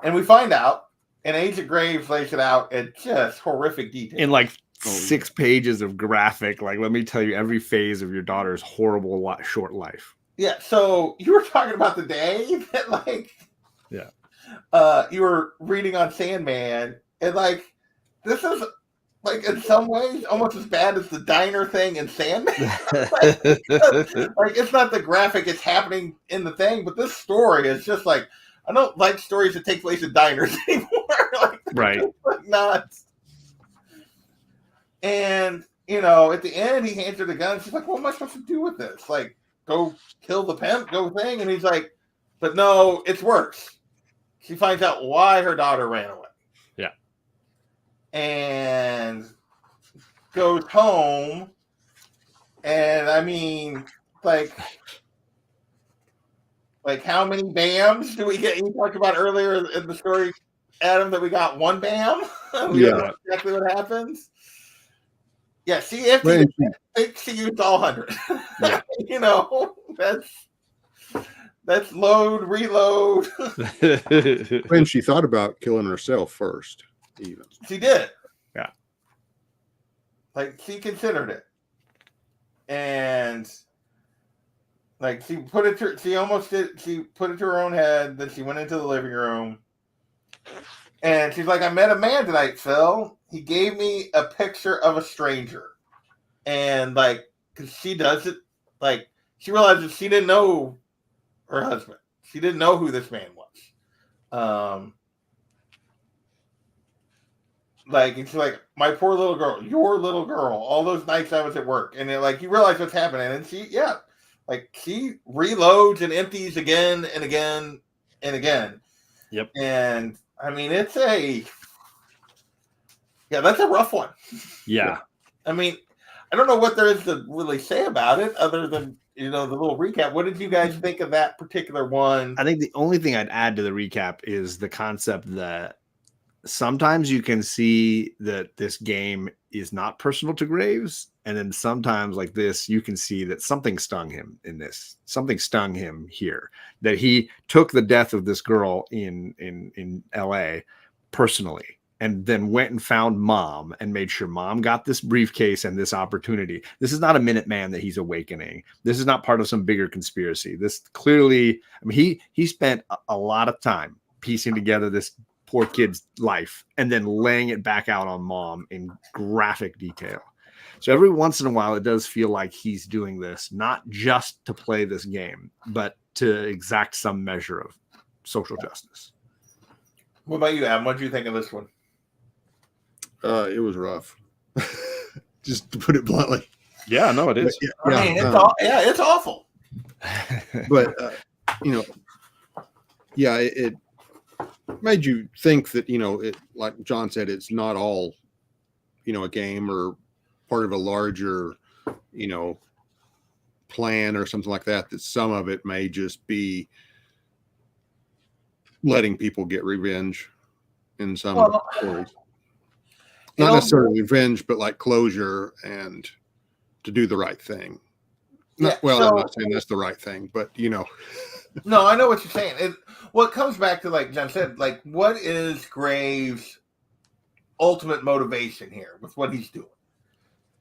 And we find out, and Agent Graves lays it out in just horrific detail. In like 6 pages of graphic, like, let me tell you every phase of your daughter's horrible short life. Yeah, so you were talking about the day that, like, you were reading on Sandman, and like, this is, like, in some ways almost as bad as the diner thing in Sandman. like, it's not the graphic, it's happening in the thing, but this story is just like, I don't like stories that take place in diners anymore. Like, right. Like, nuts. And, you know, at the end, he hands her the gun. She's like, what am I supposed to do with this? Like, go kill the pimp, go thing? And he's like, but no, it's worse. She finds out why her daughter ran away. Yeah. And goes home. And, I mean, like how many BAMs do we get? You talked about earlier in the story, Adam, that we got one BAM. We don't know exactly what happens. Yeah, see, if you think she used all 100. Yeah. You know, that's load, reload. When she thought about killing herself first, even. She did. Yeah. Like, she considered it. And like, she put it to her own head, then she went into the living room. And she's like, I met a man tonight, Phil. He gave me a picture of a stranger. And, like, because she does it, like, she realizes she didn't know her husband. She didn't know who this man was. Like, and she's like, my poor little girl, your little girl, all those nights I was at work. And then, like, you realize what's happening. And she reloads and empties again and again and again. Yep. And I mean, that's a rough one. Yeah. I mean, I don't know what there is to really say about it other than, you know, the little recap. What did you guys think of that particular one? I think the only thing I'd add to the recap is the concept that sometimes you can see that this game is not personal to Graves. And then sometimes, like this, you can see that something stung him in this. Something stung him here. That he took the death of this girl in LA personally, and then went and found Mom and made sure Mom got this briefcase and this opportunity. This is not a Minuteman that he's awakening. This is not part of some bigger conspiracy. This clearly, I mean, he spent a lot of time piecing together this poor kid's life and then laying it back out on Mom in graphic detail. So every once in a while, it does feel like he's doing this, not just to play this game, but to exact some measure of social justice. What about you, Adam? What did you think of this one? It was rough, just to put it bluntly. Yeah, no, it is. I mean, it's awful. But you know, yeah, it made you think that, you know, it, like John said, it's not all, you know, a game or part of a larger, you know, plan or something like that. That some of it may just be letting people get revenge in some stories. Not necessarily revenge, but like closure and to do the right thing. Yeah, I'm not saying that's the right thing, but No, I know what you're saying. It comes back to, like Jen said, like, what is Graves' ultimate motivation here with what he's doing?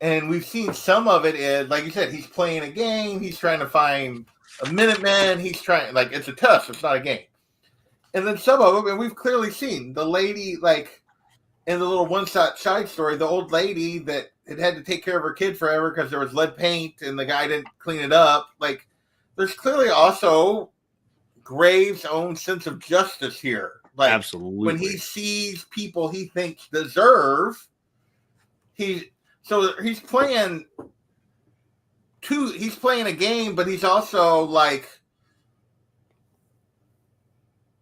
And we've seen some of it is, like you said, he's playing a game. He's trying to find a Minuteman. He's trying, like, it's a test. It's not a game. And then some of them, and we've clearly seen the lady, like, in the little one-shot side story, the old lady that had to take care of her kid forever because there was lead paint and the guy didn't clean it up. Like, there's clearly also Graves' own sense of justice here. Like, absolutely, when he sees people he thinks deserve, he's playing a game, but he's also, like,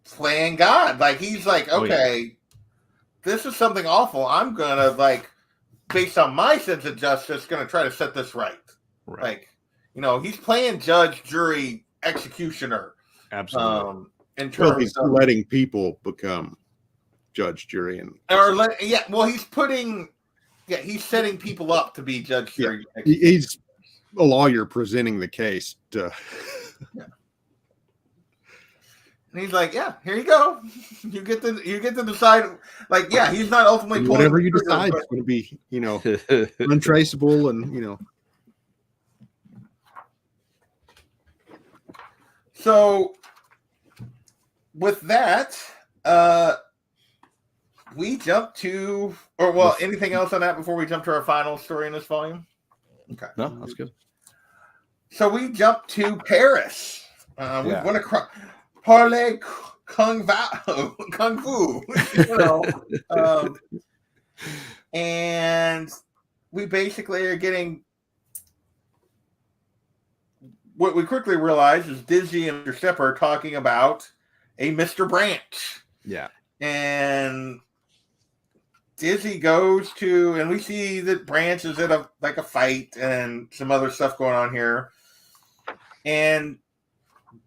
playing God. Like, he's like, okay, this is something awful. I'm gonna, like, based on my sense of justice, gonna try to set this right. Like, he's playing judge, jury, executioner. Absolutely. In terms he's of letting people become judge, jury, and he's setting people up to be judge, jury. He's a lawyer presenting the case to. And he's like, "Yeah, here you go. You get to decide." Like, yeah, he's not ultimately pulling whatever you decide is going to be, untraceable, and So, with that, we jump to, anything else on that before we jump to our final story in this volume? Okay, no, that's good. So we jump to Paris. We went across. Parley Kung Fu, and we basically are getting what we quickly realize is Dizzy and Mr. Stepper talking about a Mr. Branch. Yeah, and Dizzy goes to, and we see that Branch is at a fight and some other stuff going on here, and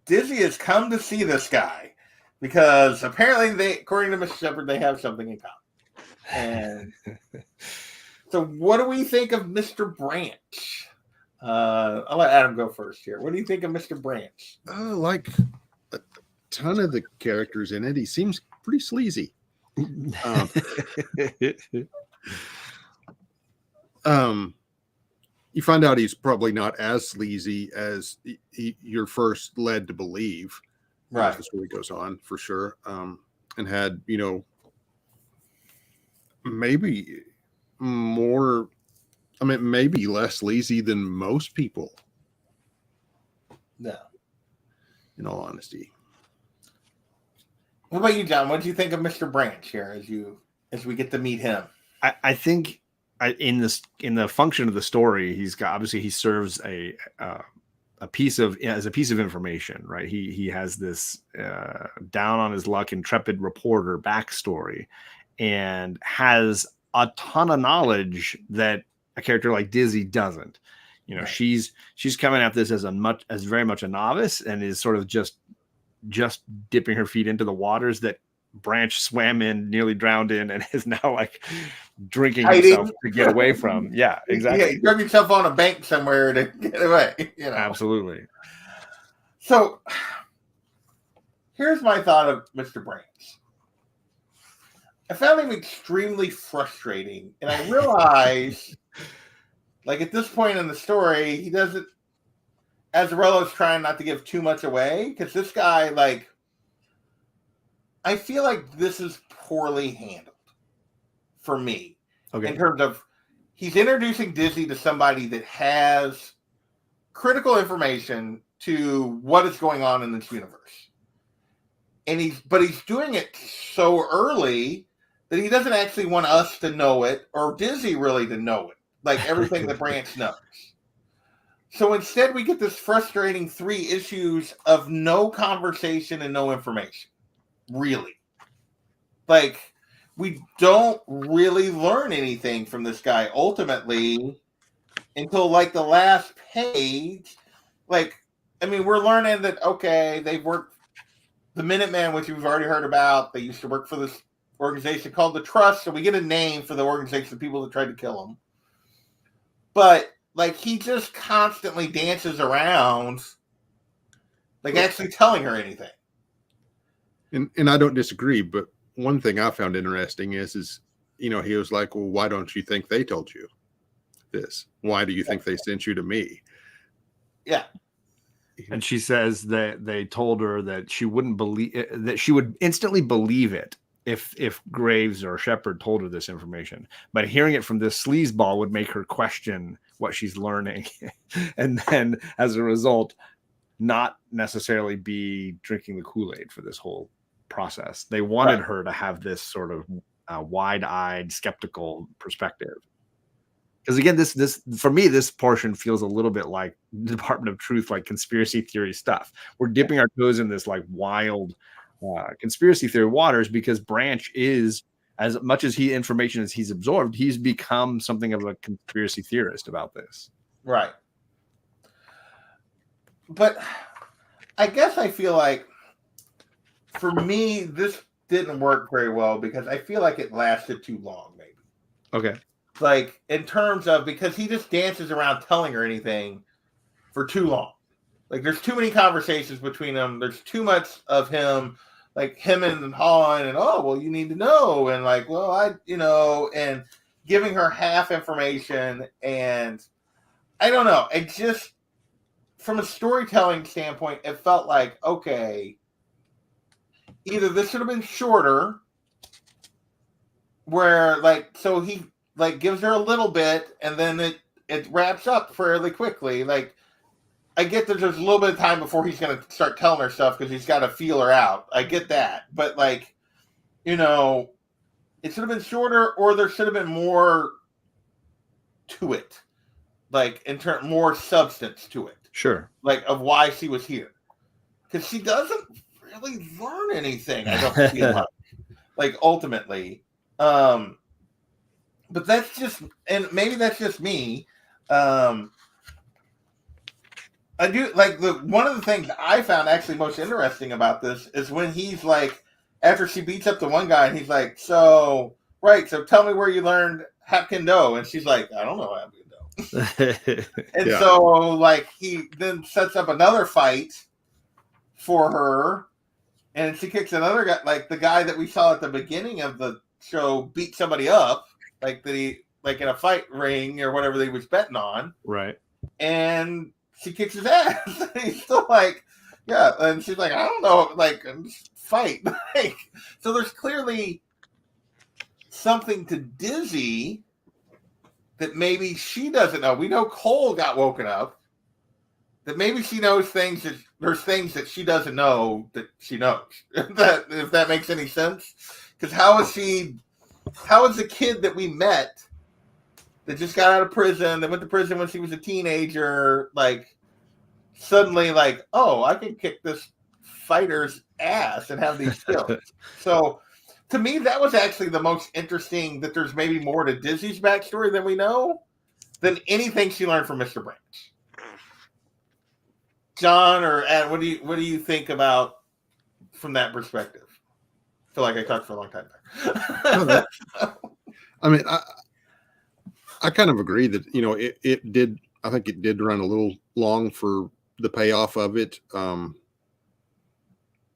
Dizzy has come to see this guy because apparently according to Mr. Shepard, they have something in common. And so what do we think of Mr. Branch? I'll let Adam go first here. What do you think of Mr. Branch? Like a ton of the characters in it, he seems pretty sleazy. You find out he's probably not as sleazy as you're first led to believe. Right. As the story goes on, for sure. And had, maybe more, maybe less sleazy than most people. No. In all honesty. What about you, John? What do you think of Mr. Branch here as we get to meet him? I think in the function of the story, he serves a piece of information, right? He has this down on his luck, intrepid reporter backstory, and has a ton of knowledge that a character like Dizzy doesn't. Right. She's coming at this as very much a novice, and is sort of just dipping her feet into the waters that Branch swam in, nearly drowned in, and is now like drinking himself to get away from. Yeah, exactly. Yeah, you drug yourself on a bank somewhere to get away. Absolutely. So here's my thought of Mr. Branch. I found him extremely frustrating, and I realized, like, at this point in the story, he doesn't. Azzarello's trying not to give too much away, because this guy, like, I feel like this is poorly handled for me. Okay. In terms of, he's introducing Dizzy to somebody that has critical information to what is going on in this universe. And he's doing it so early that he doesn't actually want us to know it, or Dizzy really to know it, like everything that Branch knows. So instead, we get this frustrating 3 issues of no conversation and no information. Really. Like, we don't really learn anything from this guy ultimately until, like, the last page. Like, we're learning that, okay, they've worked the Minuteman, which we've already heard about. They used to work for this organization called the Trust. So we get a name for the organization of people that tried to kill him. But like he just constantly dances around, like actually telling her anything. And I don't disagree, but one thing I found interesting is he was like, well, why don't you think they told you this? Why do you think they sent you to me? Yeah. And she says that they told her that she wouldn't believe that she would instantly believe it if Graves or Shepard told her this information. But hearing it from this sleazeball would make her question what she's learning. And then as a result, not necessarily be drinking the Kool-Aid for this whole process. They wanted her to have this sort of wide-eyed, skeptical perspective. Because again, this for me, this portion feels a little bit like Department of Truth, like conspiracy theory stuff. We're dipping our toes in this like wild conspiracy theory waters because Branch is, as much as information as he's absorbed, he's become something of a conspiracy theorist about this. Right. But I guess I feel like for me, this didn't work very well because I feel like it lasted too long, maybe. Okay. Like in terms of because he just dances around telling her anything for too long. Like there's too many conversations between them. There's too much of him, like him and Han, and oh well, you need to know, and like well and giving her half information, and I don't know. It just from a storytelling standpoint, it felt like okay, either this should have been shorter, where like so he. Like gives her a little bit and then it wraps up fairly quickly. Like I get that there's a little bit of time before he's going to start telling her stuff because he's got to feel her out. I get that. But like, it should have been shorter or there should have been more to it. Like more substance to it. Sure. Like of why she was here. Because she doesn't really learn anything, I don't feel like ultimately. But that's just, and maybe that's just me. I do like one of the things I found actually most interesting about this is when he's like, after she beats up the one guy, and he's like, so tell me where you learned Hapkido, and she's like, I don't know Hapkido. And so like he then sets up another fight for her, and she kicks another guy, like the guy that we saw at the beginning of the show beat somebody up. Like like in a fight ring or whatever they was betting on. Right. And she kicks his ass. He's still like, yeah. And she's like, I don't know, like fight. Like, so there's clearly something to Dizzy that maybe she doesn't know. We know Cole got woken up. That maybe she knows things that there's things that she doesn't know that she knows. If that makes any sense. Because how is the kid that we met that just got out of prison, that went to prison when she was a teenager, like suddenly like, oh, I can kick this fighter's ass and have these skills. So to me, that was actually the most interesting, that there's maybe more to Dizzy's backstory than we know than anything she learned from Mr. Branch. John or Ed, what do you think about from that perspective? I feel like I talked for a long time there. I mean, I kind of agree that it did. I think it did run a little long for the payoff of it. One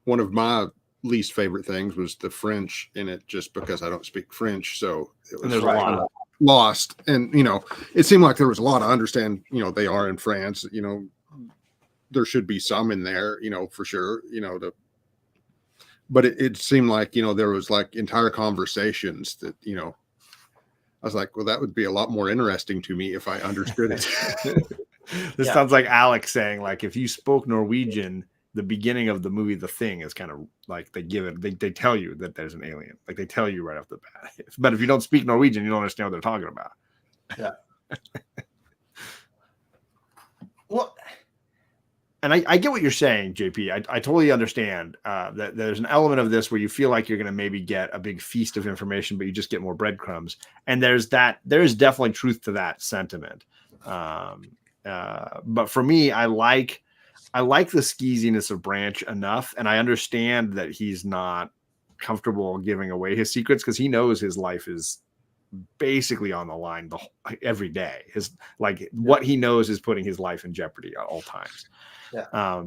of my least favorite things was the French in it, just because I don't speak French, so it was there's a lot of lost. And it seemed like there was a lot of understand. They are in France. There should be some in there. For sure. But it seemed like, there was like entire conversations that, I was like, well, that would be a lot more interesting to me if I understood it. This sounds like Alex saying, like, if you spoke Norwegian, the beginning of the movie, The Thing, is kind of like they tell you that there's an alien. Like they tell you right off the bat. But if you don't speak Norwegian, you don't understand what they're talking about. Yeah. Well, and I get what you're saying, JP. I totally understand that there's an element of this where you feel like you're going to maybe get a big feast of information, but you just get more breadcrumbs. And there's definitely truth to that sentiment. But for me, I like the skeeziness of Branch enough, and I understand that he's not comfortable giving away his secrets because he knows his life is basically on the line every day. What he knows is putting his life in jeopardy at all times. Yeah.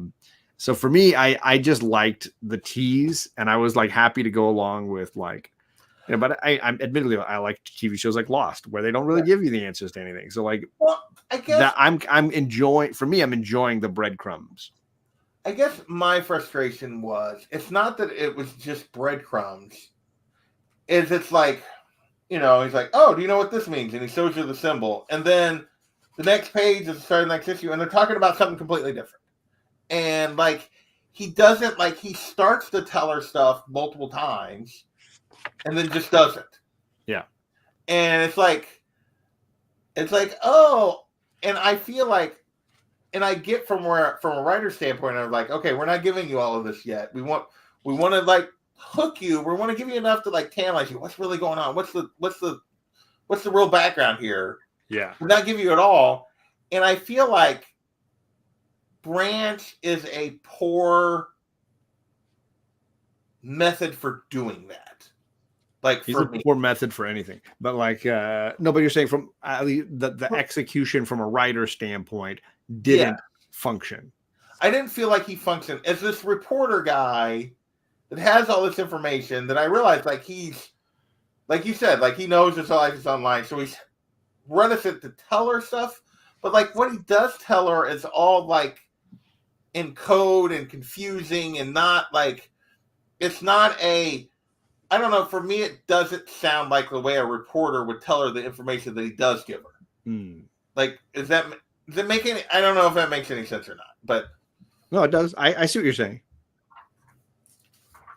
So for me, I just liked the tease, and I was like happy to go along with like, you know, but I'm admittedly I like TV shows like Lost where they don't really give you the answers to anything. So like, well, I guess that I'm enjoying the breadcrumbs. I guess my frustration was it's not that it was just breadcrumbs. It's like, you know, he's like, oh, do you know what this means? And he shows you the symbol. And then the next page is the start of the next issue, and they're talking about something completely different. And like he doesn't like he starts to tell her stuff multiple times and then just doesn't. Yeah. And it's like, oh, and I feel like, and I get from a writer's standpoint, I'm like, okay, we're not giving you all of this yet. We want to like hook you. We want to give you enough to like tantalize you. What's really going on? What's the real background here? Yeah. We're not giving you it all. And I feel like Branch is a poor method for doing that. Like he's for a me. poor method for anything, but like no, but you're saying from the execution from a writer standpoint didn't function. I didn't feel like he functioned as this reporter guy that has all this information that I realized like he's like you said, like he knows his life is online, so he's reticent to tell her stuff. But like what he does tell her is all like in code and confusing and not like it's not a I don't know. For me, it doesn't sound like the way a reporter would tell her the information that he does give her. Like, does it make any? I don't know if that makes any sense or not. But no, it does. I see what you're saying.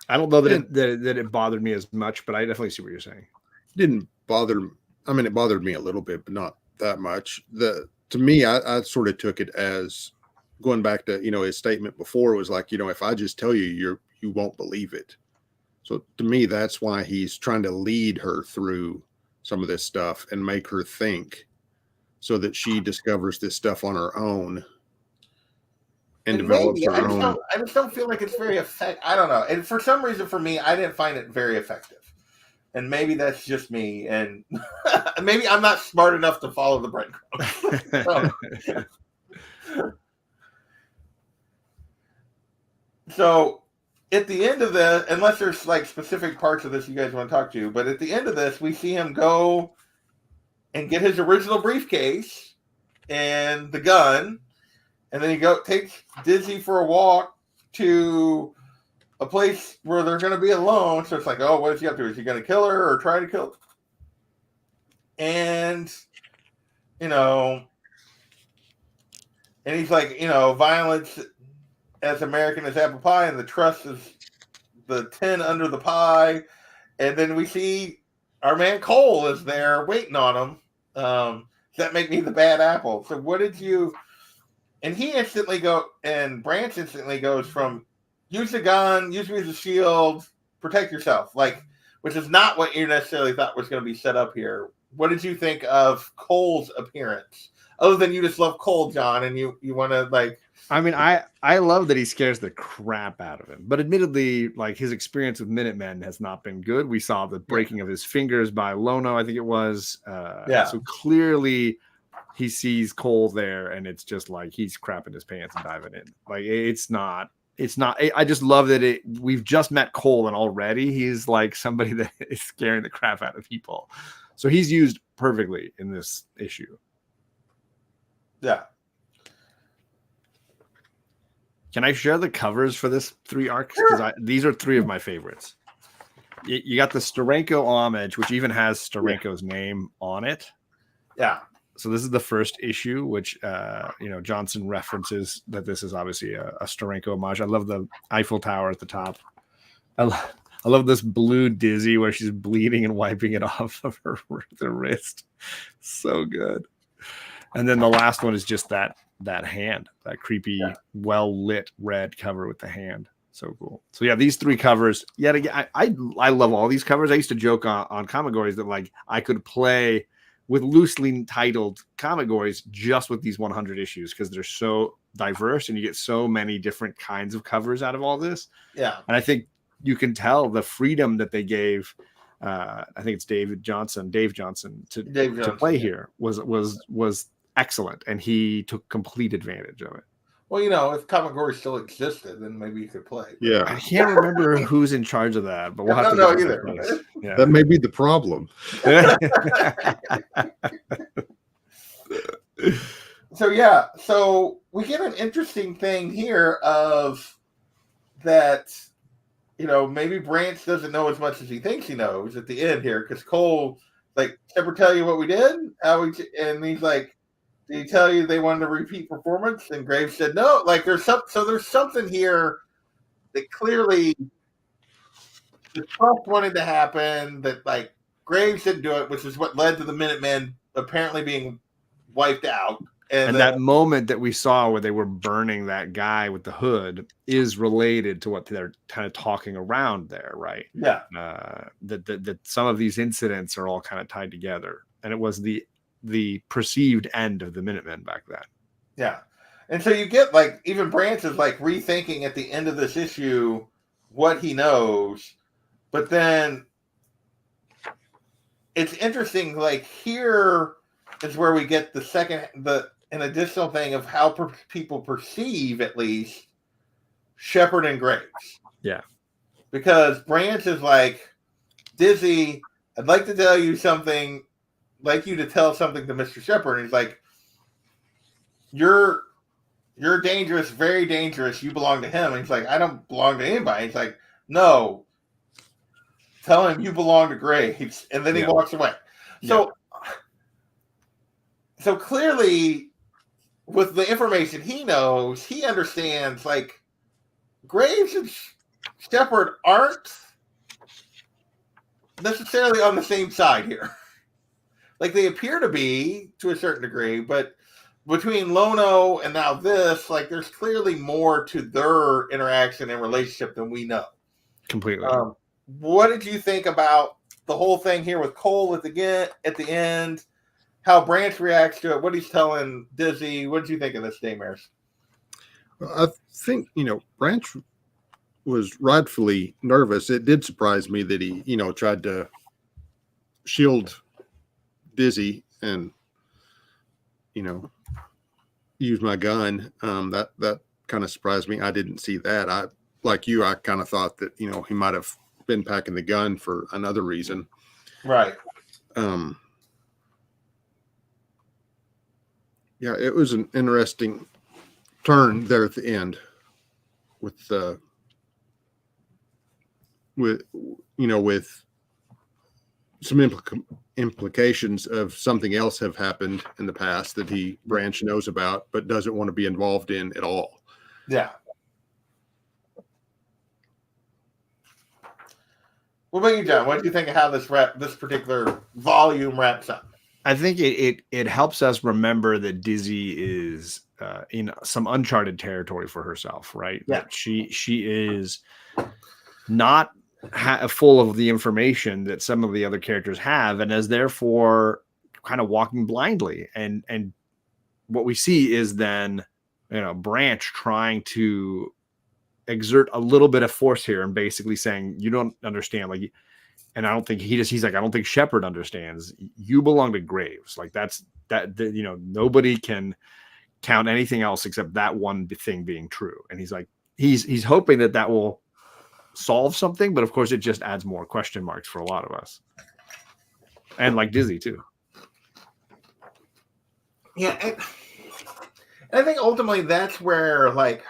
I don't know that it bothered me as much, but I definitely see what you're saying. It didn't bother. I mean, it bothered me a little bit, but not that much. To me, I sort of took it as going back to his statement before was like if I just tell you, you won't believe it. So to me, that's why he's trying to lead her through some of this stuff and make her think so that she discovers this stuff on her own and develops her own. I just don't feel like it's very effective. I don't know. And for some reason, for me, I didn't find it very effective. And maybe that's just me. And maybe I'm not smart enough to follow the breadcrumbs. So at the end of this, unless there's like specific parts of this you guys want to talk to, but at the end of this, we see him go and get his original briefcase and the gun, and then he takes Dizzy for a walk to a place where they're going to be alone. So it's like, oh, what is he up to? Is he going to kill her or try to kill her? And and he's like, violence as American as apple pie, and the trust is the tin under the pie. And then we see our man Cole is there waiting on him. Does that make me the bad apple? So what did you? And he instantly Branch instantly goes from use the gun, use me as a shield, protect yourself, like, which is not what you necessarily thought was going to be set up here. What did you think of Cole's appearance? Other than you just love Cole, John, and you want to like. I mean, I love that he scares the crap out of him, but admittedly, like his experience with Minutemen has not been good. We saw the breaking of his fingers by Lono, I think it was. So clearly, he sees Cole there, and it's just like he's crapping his pants and diving in. Like it's not. I just love that we've just met Cole, and already he's like somebody that is scaring the crap out of people. So he's used perfectly in this issue. Yeah. Can I share the covers for this 3 arcs? Because these are 3 of my favorites. You got the Steranko homage, which even has Steranko's name on it. Yeah. So this is the first issue, which Johnson references that this is obviously a Steranko homage. I love the Eiffel Tower at the top. I love this blue Dizzy where she's bleeding and wiping it off of the wrist. So good. And then the last one is just that hand, that creepy, well-lit red cover with the hand. So cool. So yeah, these 3 covers. Yet again, I love all these covers. I used to joke on Comic-Gories that like I could play with loosely titled Comic-Gories just with these 100 issues because they're so diverse and you get so many different kinds of covers out of all this. Yeah. And I think you can tell the freedom that they gave. I think it's Dave Johnson to play here was excellent, and he took complete advantage of it. Well, you know, if Kamigori still existed, then maybe you could play. Yeah, I can't remember who's in charge of that, but we'll have to know get either. Yeah. that may be the problem. So yeah, so we get an interesting thing here of that, you know, maybe Branch doesn't know as much as he thinks he knows at the end here, because Cole, like, ever tell you what we did? And he's like, did he tell you they wanted a repeat performance? And Graves said no. Like, there's something here that clearly the trust wanted to happen, that like Graves didn't do it, which is what led to the Minutemen apparently being wiped out. And that moment that we saw where they were burning that guy with the hood is related to what they're kind of talking around there, right? Yeah. That some of these incidents are all kind of tied together, and it was the perceived end of the Minutemen back then. Yeah. And so you get like even Branch is like rethinking at the end of this issue what he knows, but then it's interesting. Like here is where we get an additional thing of how people perceive, at least, Shepherd and Graves. Yeah. Because Branch is like, Dizzy, I'd like to tell you something, like you to tell something to Mr. Shepherd. And he's like, you're dangerous, very dangerous. You belong to him. And he's like, I don't belong to anybody. He's like, no, tell him you belong to Graves. And then he walks away. So clearly, with the information he knows, he understands, like, Graves and Shepherd aren't necessarily on the same side here. Like, they appear to be, to a certain degree, but between Lono and now this, like, there's clearly more to their interaction and relationship than we know. Completely. What did you think about the whole thing here with Cole at the end? How Branch reacts to it, what he's telling Dizzy? What did you think of this, Daymers? I think, Branch was rightfully nervous. It did surprise me that he, tried to shield Dizzy and, use my gun. That kind of surprised me. I didn't see that. I kind of thought that, he might have been packing the gun for another reason. Right. Yeah, it was an interesting turn there at the end with some implications of something else have happened in the past that Branch knows about, but doesn't want to be involved in at all. Yeah. What about you, John? What do you think of how this particular volume wraps up? I think it helps us remember that Dizzy is in some uncharted territory for herself, right? Yeah. That she is not full of the information that some of the other characters have, and is therefore kind of walking blindly. And what we see is then, Branch trying to exert a little bit of force here and basically saying, you don't understand, like. And I don't think he's like, I don't think Shepherd understands. You belong to Graves. Like nobody can count anything else except that one thing being true. And he's like, he's hoping that will solve something, but of course it just adds more question marks for a lot of us. And like Dizzy too. Yeah. And I think ultimately that's where, like,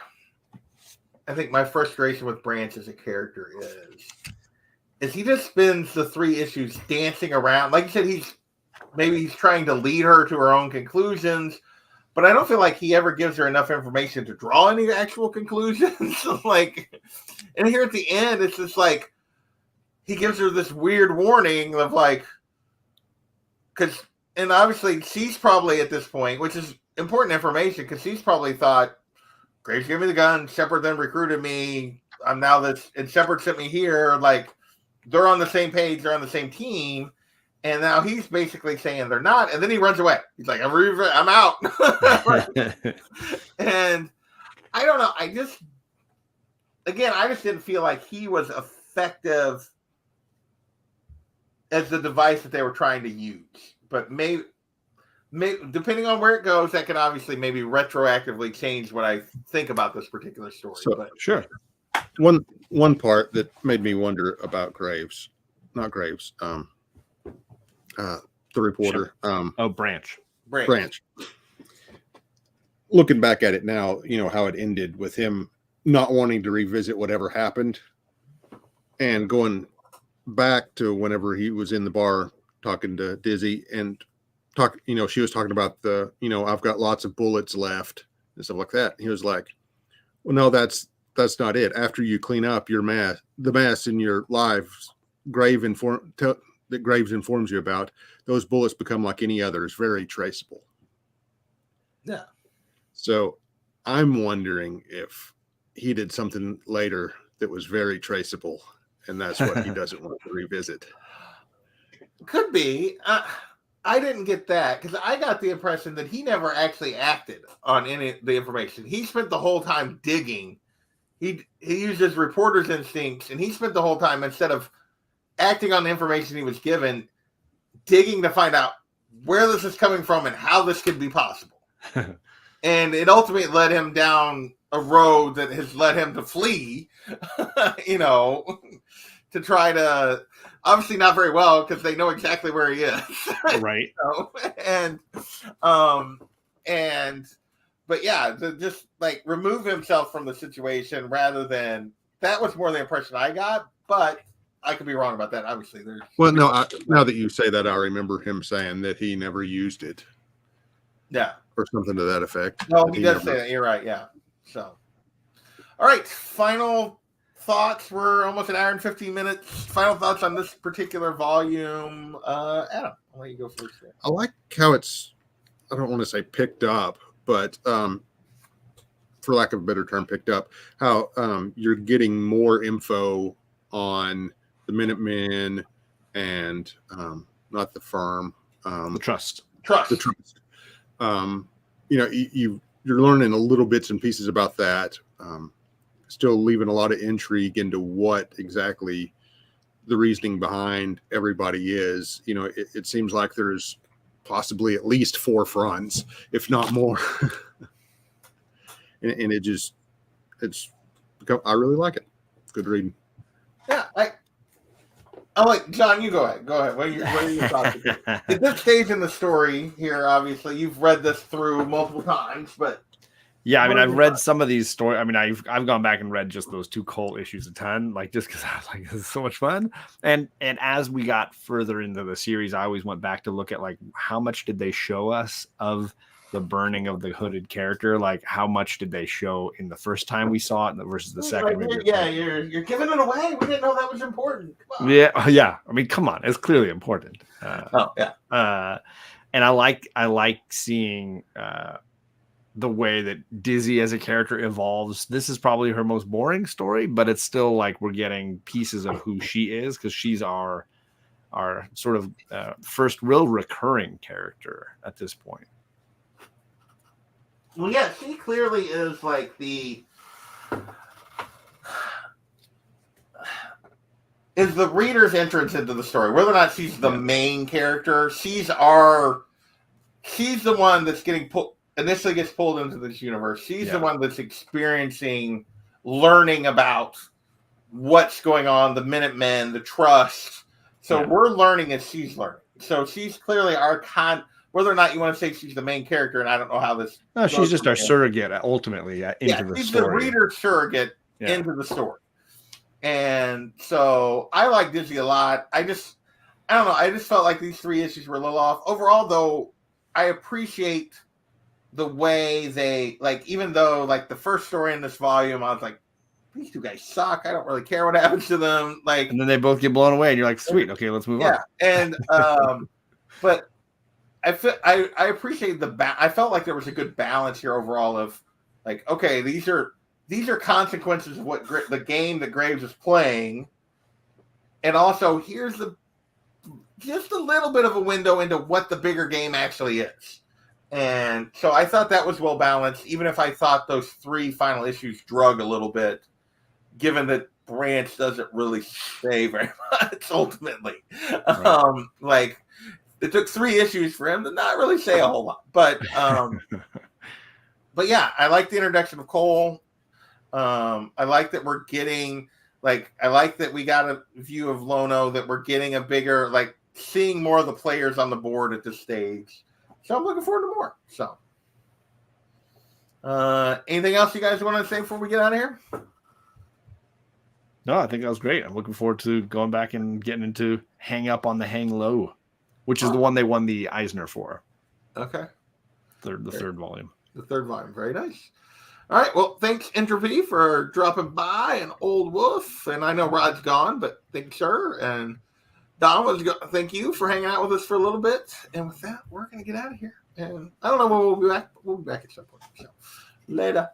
I think my frustration with Branch as a character is he just spends the 3 issues dancing around. Like you said, he's trying to lead her to her own conclusions, but I don't feel like he ever gives her enough information to draw any actual conclusions. Like, and here at the end, it's just like he gives her this weird warning of like, and obviously she's probably at this point, which is important information, because she's probably thought, Graves gave me the gun, Shepherd then recruited me, I'm now this, and Shepherd sent me here, like, they're on the same page, they're on the same team, and now he's basically saying they're not, and then he runs away. He's like, I'm out. And I don't know, I just didn't feel like he was effective as the device that they were trying to use. But maybe depending on where it goes, that can obviously maybe retroactively change what I think about this particular story. So, but Sure. One part that made me wonder about not Graves, the reporter, Branch. Branch. Looking back at it now, how it ended with him not wanting to revisit whatever happened and going back to whenever he was in the bar talking to Dizzy and she was talking about I've got lots of bullets left and stuff like that. He was like, well, no, that's not it. After you clean up your the mess in your lives, that Graves informs you about, those bullets become like any others, very traceable. Yeah. So I'm wondering if he did something later that was very traceable, and that's what he doesn't want to revisit. Could be. I didn't get that because I got the impression that he never actually acted on any of the information. He spent the whole time digging. He used his reporter's instincts, and he spent the whole time, instead of acting on the information he was given, digging to find out where this is coming from and how this could be possible. And it ultimately led him down a road that has led him to flee, to try to, obviously not very well because they know exactly where he is. Right. But yeah, to just like remove himself from the situation rather than, that was more the impression I got, but I could be wrong about that. Obviously, Now that you say that, I remember him saying that he never used it. Yeah. Or something to that effect. No, he does say that. You're right. Yeah. So, all right. Final thoughts. We're almost an hour and 15 minutes. Final thoughts on this particular volume. Adam, I'll let you go first. There. I like how it's, I don't want to say picked up, but for lack of a better term, picked up, how you're getting more info on the Minutemen and not the firm. The Trust. The Trust. You're learning a little bits and pieces about that. Still leaving a lot of intrigue into what exactly the reasoning behind everybody is. It seems like there's possibly at least 4 fronts, if not more. and I really like it. Good reading. Yeah, John, you go ahead. Go ahead. What are your thoughts? At this stage in the story here, obviously, you've read this through multiple times, but yeah, I mean, I've read some of these stories. I mean, I've gone back and read just those 2 Cole issues a ton, like just because I was like, this is so much fun. And as we got further into the series, I always went back to look at like how much did they show us of the burning of the hooded character? Like how much did they show in the first time we saw it versus the second? You're giving it away. We didn't know that was important. Yeah. I mean, come on, it's clearly important. And I like seeing the way that Dizzy as a character evolves. This is probably her most boring story, but it's still like we're getting pieces of who she is because she's our sort of first real recurring character at this point. Well, yeah, she clearly is like the reader's entrance into the story. Whether or not she's the main character, she's the one that's initially gets pulled into this universe. She's the one that's experiencing, learning about what's going on, the Minutemen, the Trust. So we're learning as she's learning. So she's clearly our whether or not you want to say she's the main character, and I don't know how this. No, she's just our surrogate ultimately into the she's story. The reader's surrogate into the story. And so I like Dizzy a lot. I don't know. I just felt like these 3 issues were a little off. Overall, though, I appreciate the way they, like, even though, like, the first story in this volume, I was like, these 2 guys suck. I don't really care what happens to them. Like, and then they both get blown away, and you're like, sweet, okay, let's move on. Yeah, and but I appreciate I felt like there was a good balance here overall of, like, okay, these are consequences of what the game that Graves is playing, and also here's just a little bit of a window into what the bigger game actually is. And so I thought that was well balanced, even if I thought those 3 final issues drug a little bit, given that branch doesn't really say very much ultimately. Right. Like it took 3 issues for him to not really say a whole lot, but yeah, I like the introduction of Cole. I like that we're getting I like that we got a view of Lono, that we're getting a bigger seeing more of the players on the board at this stage. So I'm looking forward to more. So anything else you guys want to say before we get out of here? No, I think that was great. I'm looking forward to going back and getting into Hang Up on the Hang Low, which is the one they won the Eisner for. Okay. The third volume. The third volume. Very nice. All right. Well, thanks, Entropy, for dropping by, and Old Wolf. And I know Rod's gone, but thanks, sir. And Don, thank you for hanging out with us for a little bit. And with that, we're going to get out of here. And I don't know when we'll be back. We'll be back at some point. So, later.